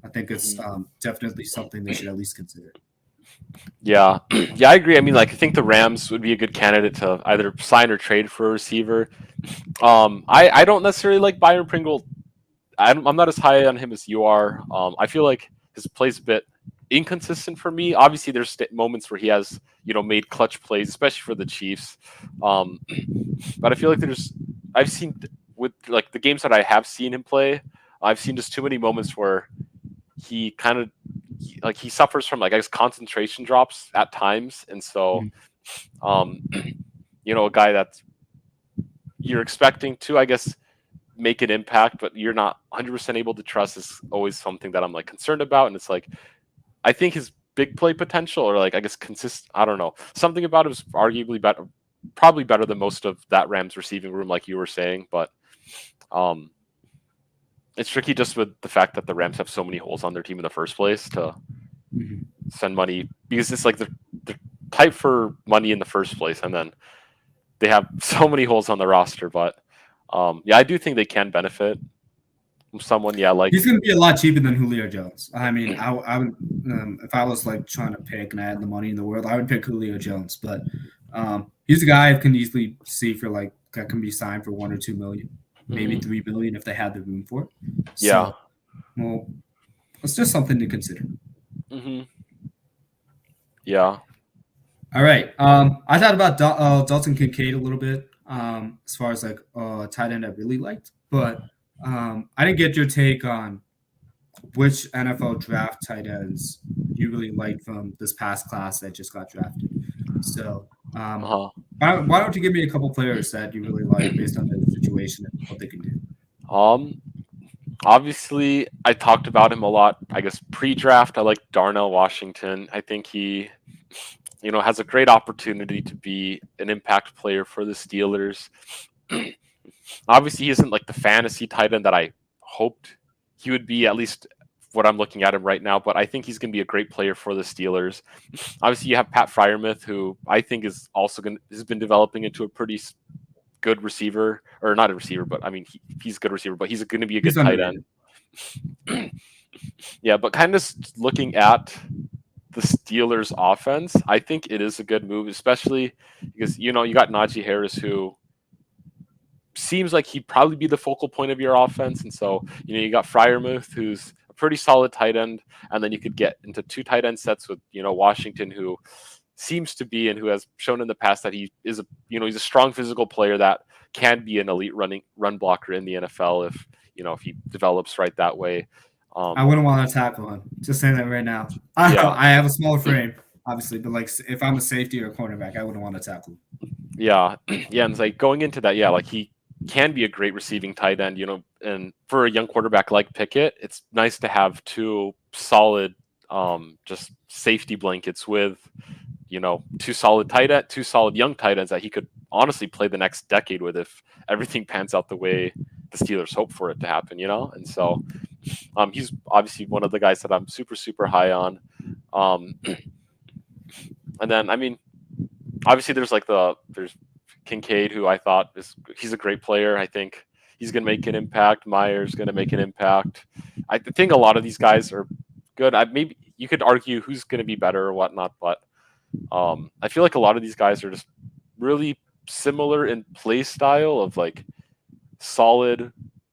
I think it's definitely something they should at least consider. Yeah, yeah, I agree. I mean, like, I think the Rams would be a good candidate to either sign or trade for a receiver. I don't necessarily like Byron Pringle. I'm not as high on him as you are. I feel like his play's a bit inconsistent for me. Obviously, there's moments where he has, made clutch plays, especially for the Chiefs. Um, but I feel like I've seen with like the games that I have seen him play, I've seen just too many moments where he kind of he suffers from, like, I guess, concentration drops at times, and so um, a guy that you're expecting to, I guess, make an impact, but you're not 100% able to trust is always something that I'm, like, concerned about. And it's like, I think his big play potential, or, like, I guess I don't know, something about him is arguably better, probably better than most of that Rams receiving room, like you were saying. But it's tricky just with the fact that the Rams have so many holes on their team in the first place to send money, because it's like they're tight for money in the first place, and then they have so many holes on the roster. But yeah, I do think they can benefit from someone. Yeah, like, he's going to be a lot cheaper than Julio Jones. I mean, I would if I was like trying to pick and I had the money in the world, I would pick Julio Jones. But he's a guy I can easily see for like that can be signed for $1 or $2 million, maybe $3 million if they had the room for it. Yeah. So, well, it's just something to consider. Yeah. All right. I thought about Dalton Kincaid a little bit as far as like tight end I really liked, but I didn't get your take on which NFL draft tight ends you really liked from this past class that just got drafted. So why don't you give me a couple players that you really like based on their situation and what they can do? Obviously, I talked about him a lot, I guess, pre-draft. I like Darnell Washington. I think he has a great opportunity to be an impact player for the Steelers. Obviously, he isn't like the fantasy tight end that I hoped he would be, at least what I'm looking at him right now, but I think he's going to be a great player for the Steelers. Obviously, you have Pat Freiermuth, who I think is also has been developing into a pretty good receiver, or not a receiver, but I mean, he's a good receiver, but he's going to be a good tight end. Yeah, but kind of looking at the Steelers offense, I think it is a good move, especially because, you got Najee Harris, who seems like he'd probably be the focal point of your offense. And so, you got Freiermuth, who's a pretty solid tight end. And then you could get into two tight end sets with, Washington, who seems to be and who has shown in the past that he is he's a strong physical player that can be an elite run blocker in the NFL if he develops right that way. I wouldn't want to tackle him. Just saying that right now. I have a smaller frame, obviously, but like if I'm a safety or a cornerback, I wouldn't want to tackle him. Yeah, yeah, and it's like going into that, yeah, like he can be a great receiving tight end, and for a young quarterback like Pickett, it's nice to have two solid, just safety blankets with, two solid young tight ends that he could honestly play the next decade with if everything pans out the way the Steelers hope for it to happen, and so he's obviously one of the guys that I'm super, super high on. And then, I mean, obviously there's Kincaid, who I thought he's a great player. I think he's going to make an impact. Meyer's going to make an impact. I think a lot of these guys are good. Maybe you could argue who's going to be better or whatnot, but I feel like a lot of these guys are just really similar in play style of like solid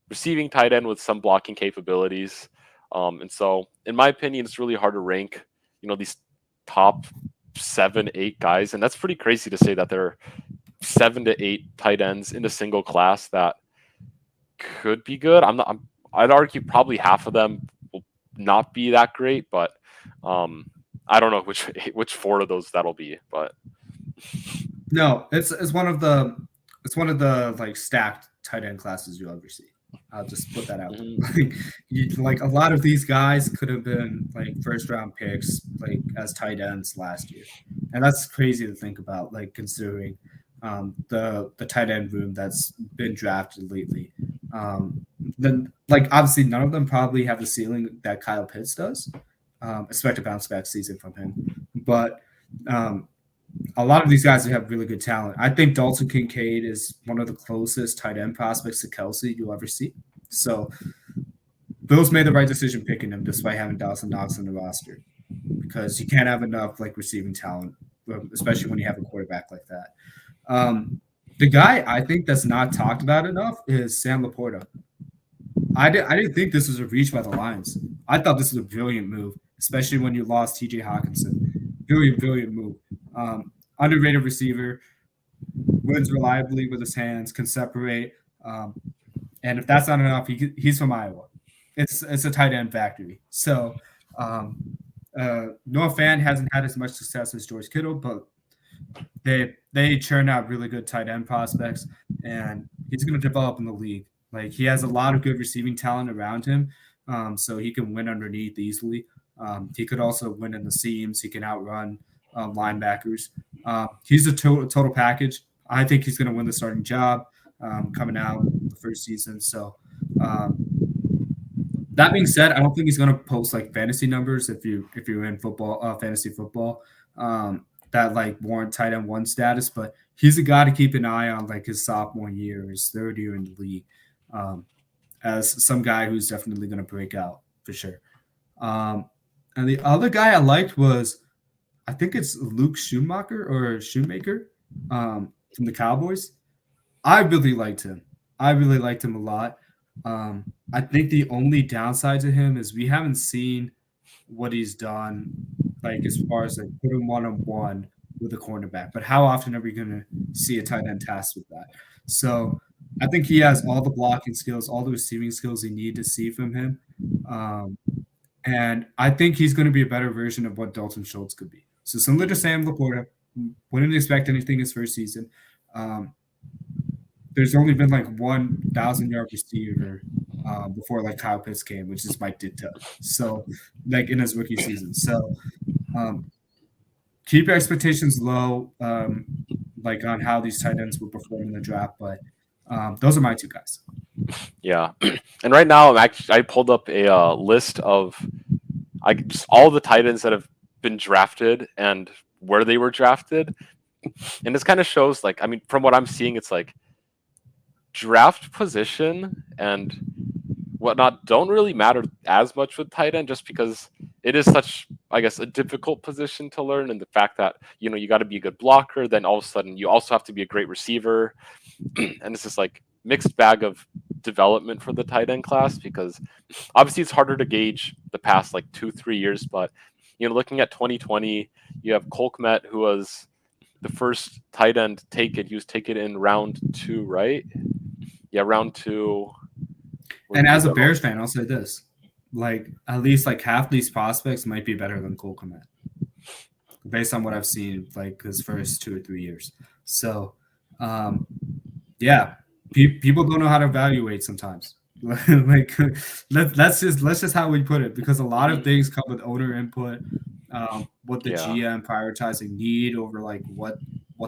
receiving tight end with some blocking capabilities. And so, in my opinion, it's really hard to rank, these top 7-8 guys, and that's pretty crazy to say that there are 7 to 8 tight ends in a single class that could be good. I'd argue probably half of them will not be that great, but I don't know which 4 of those that'll be. But no, it's one of the like stacked tight end classes you'll ever see. I'll just put that out. Like a lot of these guys could have been like first round picks, like as tight ends last year, and that's crazy to think about. Like considering the tight end room that's been drafted lately. Then like obviously none of them probably have the ceiling that Kyle Pitts does. Expect a bounce back season from him, but a lot of these guys have really good talent. I think Dalton Kincaid is one of the closest tight end prospects to Kelsey you'll ever see. So Bills made the right decision picking him despite having Dawson Knox on the roster because you can't have enough like receiving talent, especially when you have a quarterback like that. The guy I think that's not talked about enough is Sam Laporta. I didn't think this was a reach by the Lions. I thought this was a brilliant move, especially when you lost T.J. Hawkinson. Brilliant move. Underrated receiver, wins reliably with his hands, can separate. And if that's not enough, he's from Iowa. It's a tight end factory. So Noah Fant hasn't had as much success as George Kittle, but they churn out really good tight end prospects, and he's going to develop in the league. Like, he has a lot of good receiving talent around him, so he can win underneath easily. He could also win in the seams. He can outrun linebackers. He's a total package. I think he's going to win the starting job coming out the first season. So that being said, I don't think he's going to post like fantasy numbers if you're in football, fantasy football, that like warrant tight end 1 status. But he's a guy to keep an eye on, like his sophomore year, his third year in the league, as some guy who's definitely going to break out for sure. And the other guy I liked was, I think it's Luke Shoemaker from the Cowboys. I really liked him. I really liked him a lot. I think the only downside to him is we haven't seen what he's done, like as far as like put him one-on-one with a cornerback. But how often are we going to see a tight end tasked with that? So I think he has all the blocking skills, all the receiving skills you need to see from him. And I think he's going to be a better version of what Dalton Schultz could be. So similar to Sam Laporta, wouldn't expect anything his first season. There's only been like 1,000-yard receiver before like Kyle Pitts came, which is Mike Ditka. So like in his rookie season. So keep your expectations low, like on how these tight ends will perform in the draft. But those are my 2 guys. Yeah, and right now I pulled up a list of just all the tight ends that have been drafted and where they were drafted, and this kind of shows, like, I mean, from what I'm seeing, it's like draft position and whatnot don't really matter as much with tight end, just because it is such, I guess, a difficult position to learn, and the fact that you got to be a good blocker, then all of a sudden you also have to be a great receiver, and it's just like mixed bag of development for the tight end class, because obviously it's harder to gauge the past like 2-3 years, but looking at 2020, you have Cole Kmet, who was the first tight end taken. He was taken in round 2, right? Yeah, round 2. And as a Bears fan, I'll say this: like at least like half these prospects might be better than Cole Kmet, based on what I've seen like his first 2 or 3 years. So, yeah. People don't know how to evaluate sometimes. Like that's just how we put it, because a lot of things come with owner input, what the GM prioritizing need over like what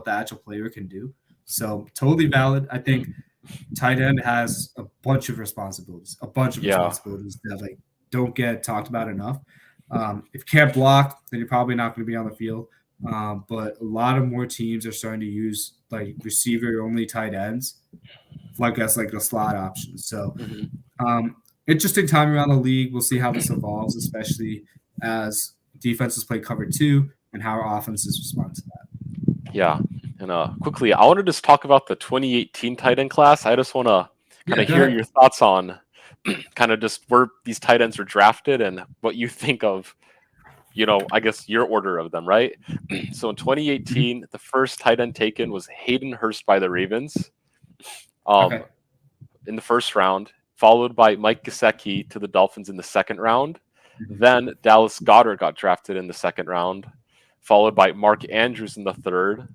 the actual player can do. So totally valid. I think tight end has a bunch of responsibilities that like don't get talked about enough. If you can't block, then you're probably not going to be on the field. But a lot of more teams are starting to use like receiver only tight ends, like as like a slot option. So interesting time around the league. We'll see how this evolves, especially as defenses play cover 2 and how our offenses respond to that. Yeah. And quickly, I want to just talk about the 2018 tight end class. I just want to kind of hear your thoughts on kind of just where these tight ends are drafted and what you think of, I guess your order of them, right? So in 2018, the first tight end taken was Hayden Hurst by the Ravens. In the first round, followed by Mike Gesicki to the Dolphins in the second round. Then Dallas Goedert got drafted in the second round, followed by Mark Andrews in the third.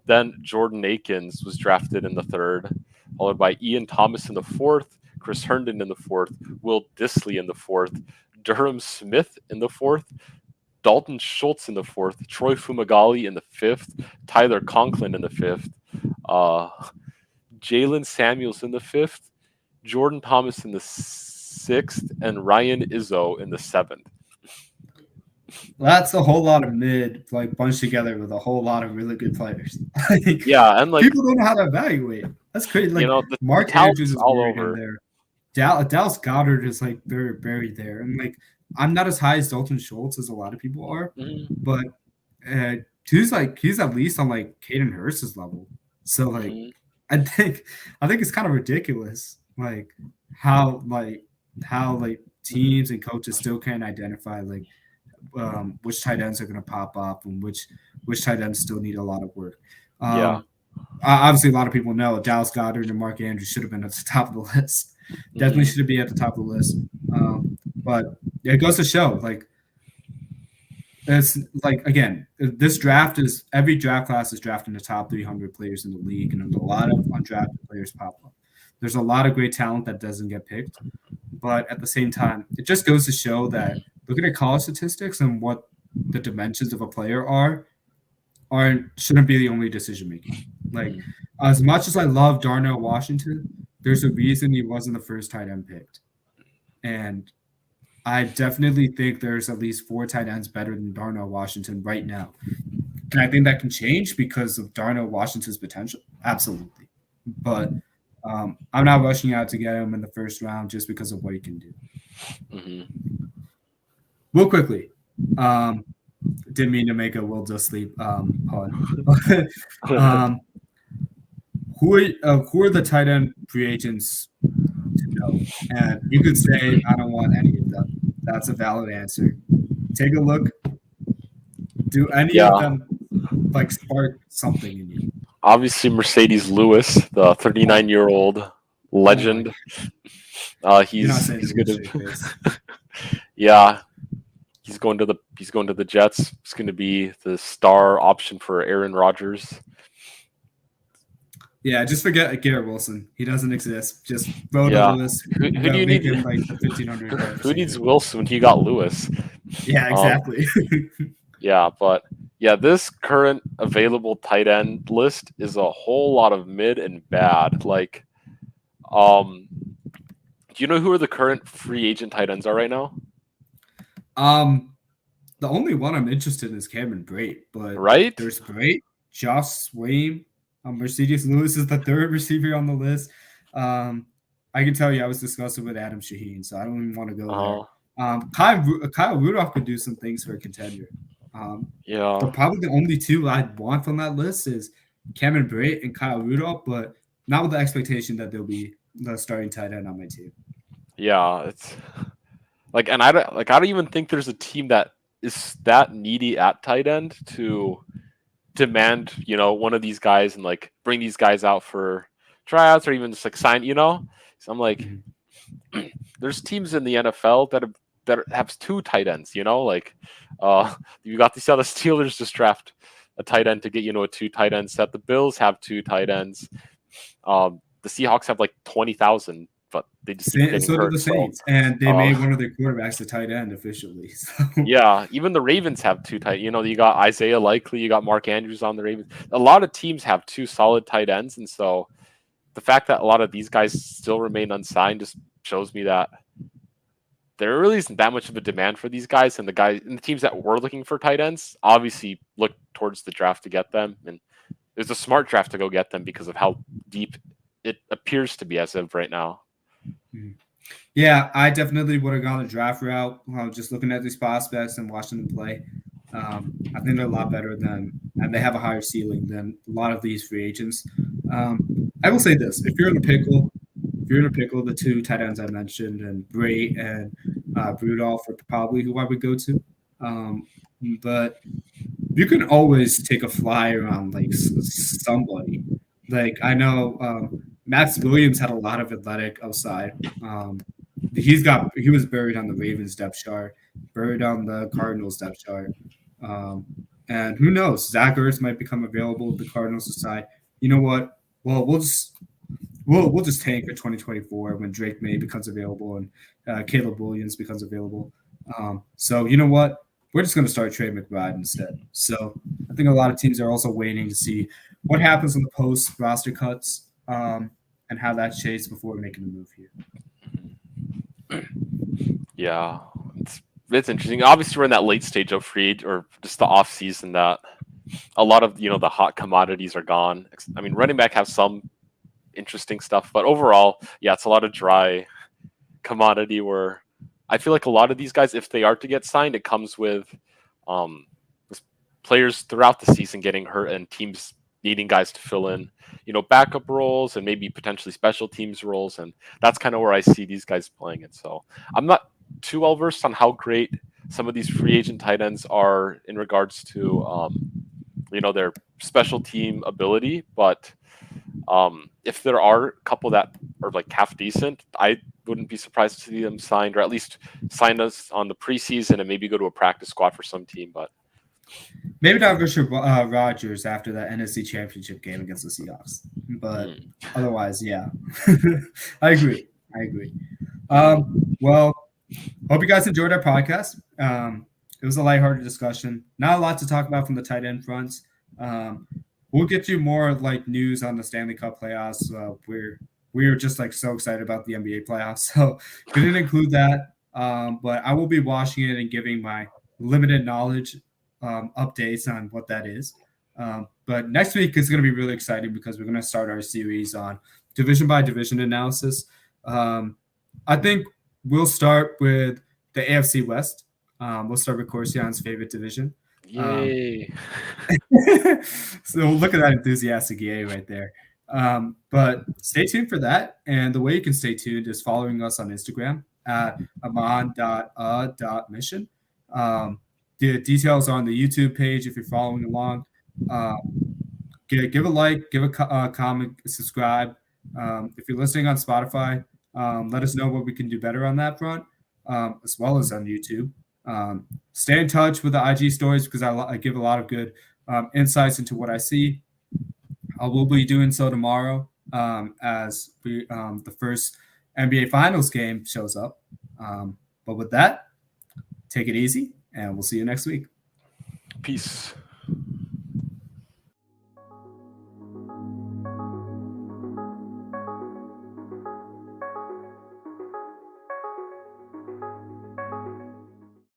Then Jordan Akins was drafted in the third, followed by Ian Thomas in the fourth, Chris Herndon in the fourth, Will Dissly in the fourth, Durham Smith in the fourth, Dalton Schultz in the fourth, Troy Fumagalli in the fifth, Tyler Conklin in the fifth, Jalen Samuels in the fifth, Jordan Thomas in the sixth, and Ryan Izzo in the seventh. That's a whole lot of mid, like bunched together with a whole lot of really good players. Yeah, and like people don't know how to evaluate. That's crazy. Like Mark Andrews is all over in there. Dallas Goedert is like very buried there, and like I'm not as high as Dalton Schultz as a lot of people are, Mhm. but he's at least on like Caden Hurst's level. So like Mhm. I think it's kind of ridiculous, like how teams and coaches still can't identify like which tight ends are going to pop up and which tight ends still need a lot of work. Yeah. Obviously, a lot of people know Dallas Goedert and Mark Andrews should have been at the top of the list. Definitely Mhm. should be at the top of the list. But it goes to show, like, it's like, again, this draft is every draft class is drafting the top 300 players in the league, and a lot of undrafted players pop up. There's a lot of great talent that doesn't get picked, but at the same time, it just goes to show that looking at college statistics and what the dimensions of a player shouldn't be the only decision making. Like, as much as I love Darnell Washington, there's a reason he wasn't the first tight end picked, and I definitely think there's at least 4 tight ends better than Darnell Washington right now. And I think that can change because of Darnell Washington's potential. Absolutely. But I'm not rushing out to get him in the first round just because of what he can do. Mhm. Real quickly, didn't mean to make a Will Just Sleep pun. Who are the tight end free agents to know? And you could say, I don't want any of them. That's a valid answer. Take a look. Do any of Yeah. them like spark something in you? Obviously, Mercedes Lewis, the 39-year-old legend. You're not He's saying he's it with good. a straight face. Yeah, he's going to the Jets. It's going to be the star option for Aaron Rodgers. Yeah, just forget Garrett Wilson. He doesn't exist. Just throw to Yeah. Lewis. Who do you Make need? him like the 1,500 Who needs Wilson when you got Lewis? Yeah, exactly. Yeah, but yeah, this current available tight end list is a whole lot of mid and bad. Like, do you know who the current free agent tight ends are right now? The only one I'm interested in is Cameron Brate, but Right? there's Brate, Josh Swaim, Mercedes Lewis is the third receiver on the list. I can tell you, I was discussing with Adam Shaheen, so I don't even want to go there. Kyle Rudolph could do some things for a contender. Yeah. But probably the only two I'd want on that list is Cameron Brate and Kyle Rudolph, but not with the expectation that they'll be the starting tight end on my team. Yeah, it's like, and I don't even think there's a team that is that needy at tight end to demand, one of these guys and like bring these guys out for tryouts or even just like sign, So I'm like, there's teams in the NFL that have 2 tight ends, like you got these other Steelers just draft a tight end to get a 2 tight end set. The Bills have 2 tight ends. The Seahawks have like 20,000, but they just keep getting So hurt. do the Saints, and they made one of their quarterbacks a tight end officially. So. Yeah, even the Ravens have 2 tight. You got Isaiah Likely, you got Mark Andrews on the Ravens. A lot of teams have 2 solid tight ends, and so the fact that a lot of these guys still remain unsigned just shows me that there really isn't that much of a demand for these guys, and the teams that were looking for tight ends obviously look towards the draft to get them, and it's a smart draft to go get them because of how deep it appears to be as of right now. Yeah, I definitely would have gone the draft route. Just looking at these prospects and watching them play, I think they're a lot better and they have a higher ceiling than a lot of these free agents. I will say this: if you're in a pickle, the 2 tight ends I mentioned, and Bray and Rudolph are probably who I would go to. But you can always take a flyer on like somebody. Like I know Max Williams had a lot of athletic upside. He was buried on the Ravens depth chart, buried on the Cardinals depth chart. And who knows? Zach Ertz might become available if the Cardinals decide, you know what? Well, we'll just tank for 2024 when Drake May becomes available and Caleb Williams becomes available. So you know what? We're just going to start Trey McBride instead. So I think a lot of teams are also waiting to see what happens in the post roster cuts and how that shapes before making a move here. Yeah, it's interesting. Obviously, we're in that late stage of or just the off season that a lot of the hot commodities are gone. I mean, running back have some interesting stuff, but overall, yeah, it's a lot of dry commodity where I feel like a lot of these guys, if they are to get signed, it comes with players throughout the season getting hurt and teams needing guys to fill in, backup roles and maybe potentially special teams roles. And that's kind of where I see these guys playing it. So I'm not too well versed on how great some of these free agent tight ends are in regards to, their special team ability. But if there are a couple that are like half decent, I wouldn't be surprised to see them signed, or at least sign us on the preseason and maybe go to a practice squad for some team. But maybe not Richard Rodgers after that NFC Championship game against the Seahawks, but otherwise, yeah, I agree. Well, hope you guys enjoyed our podcast. It was a lighthearted discussion. Not a lot to talk about from the tight end fronts. We'll get you more like news on the Stanley Cup playoffs. We're just like so excited about the NBA playoffs, so couldn't include that. But I will be watching it and giving my limited knowledge updates on what that is. But next week is going to be really exciting because we're going to start our series on division by division analysis. I think we'll start with the AFC West. We'll start with Corsian's favorite division. Yay. So look at that enthusiastic yay right there. But stay tuned for that. And the way you can stay tuned is following us on Instagram at amon.mission. The details are on the YouTube page if you're following along. Give a like, give a comment, subscribe. If you're listening on Spotify, let us know what we can do better on that front, as well as on YouTube. Stay in touch with the IG stories because I give a lot of good insights into what I see. I will be doing so tomorrow as the first NBA Finals game shows up. But with that, take it easy, and we'll see you next week. Peace.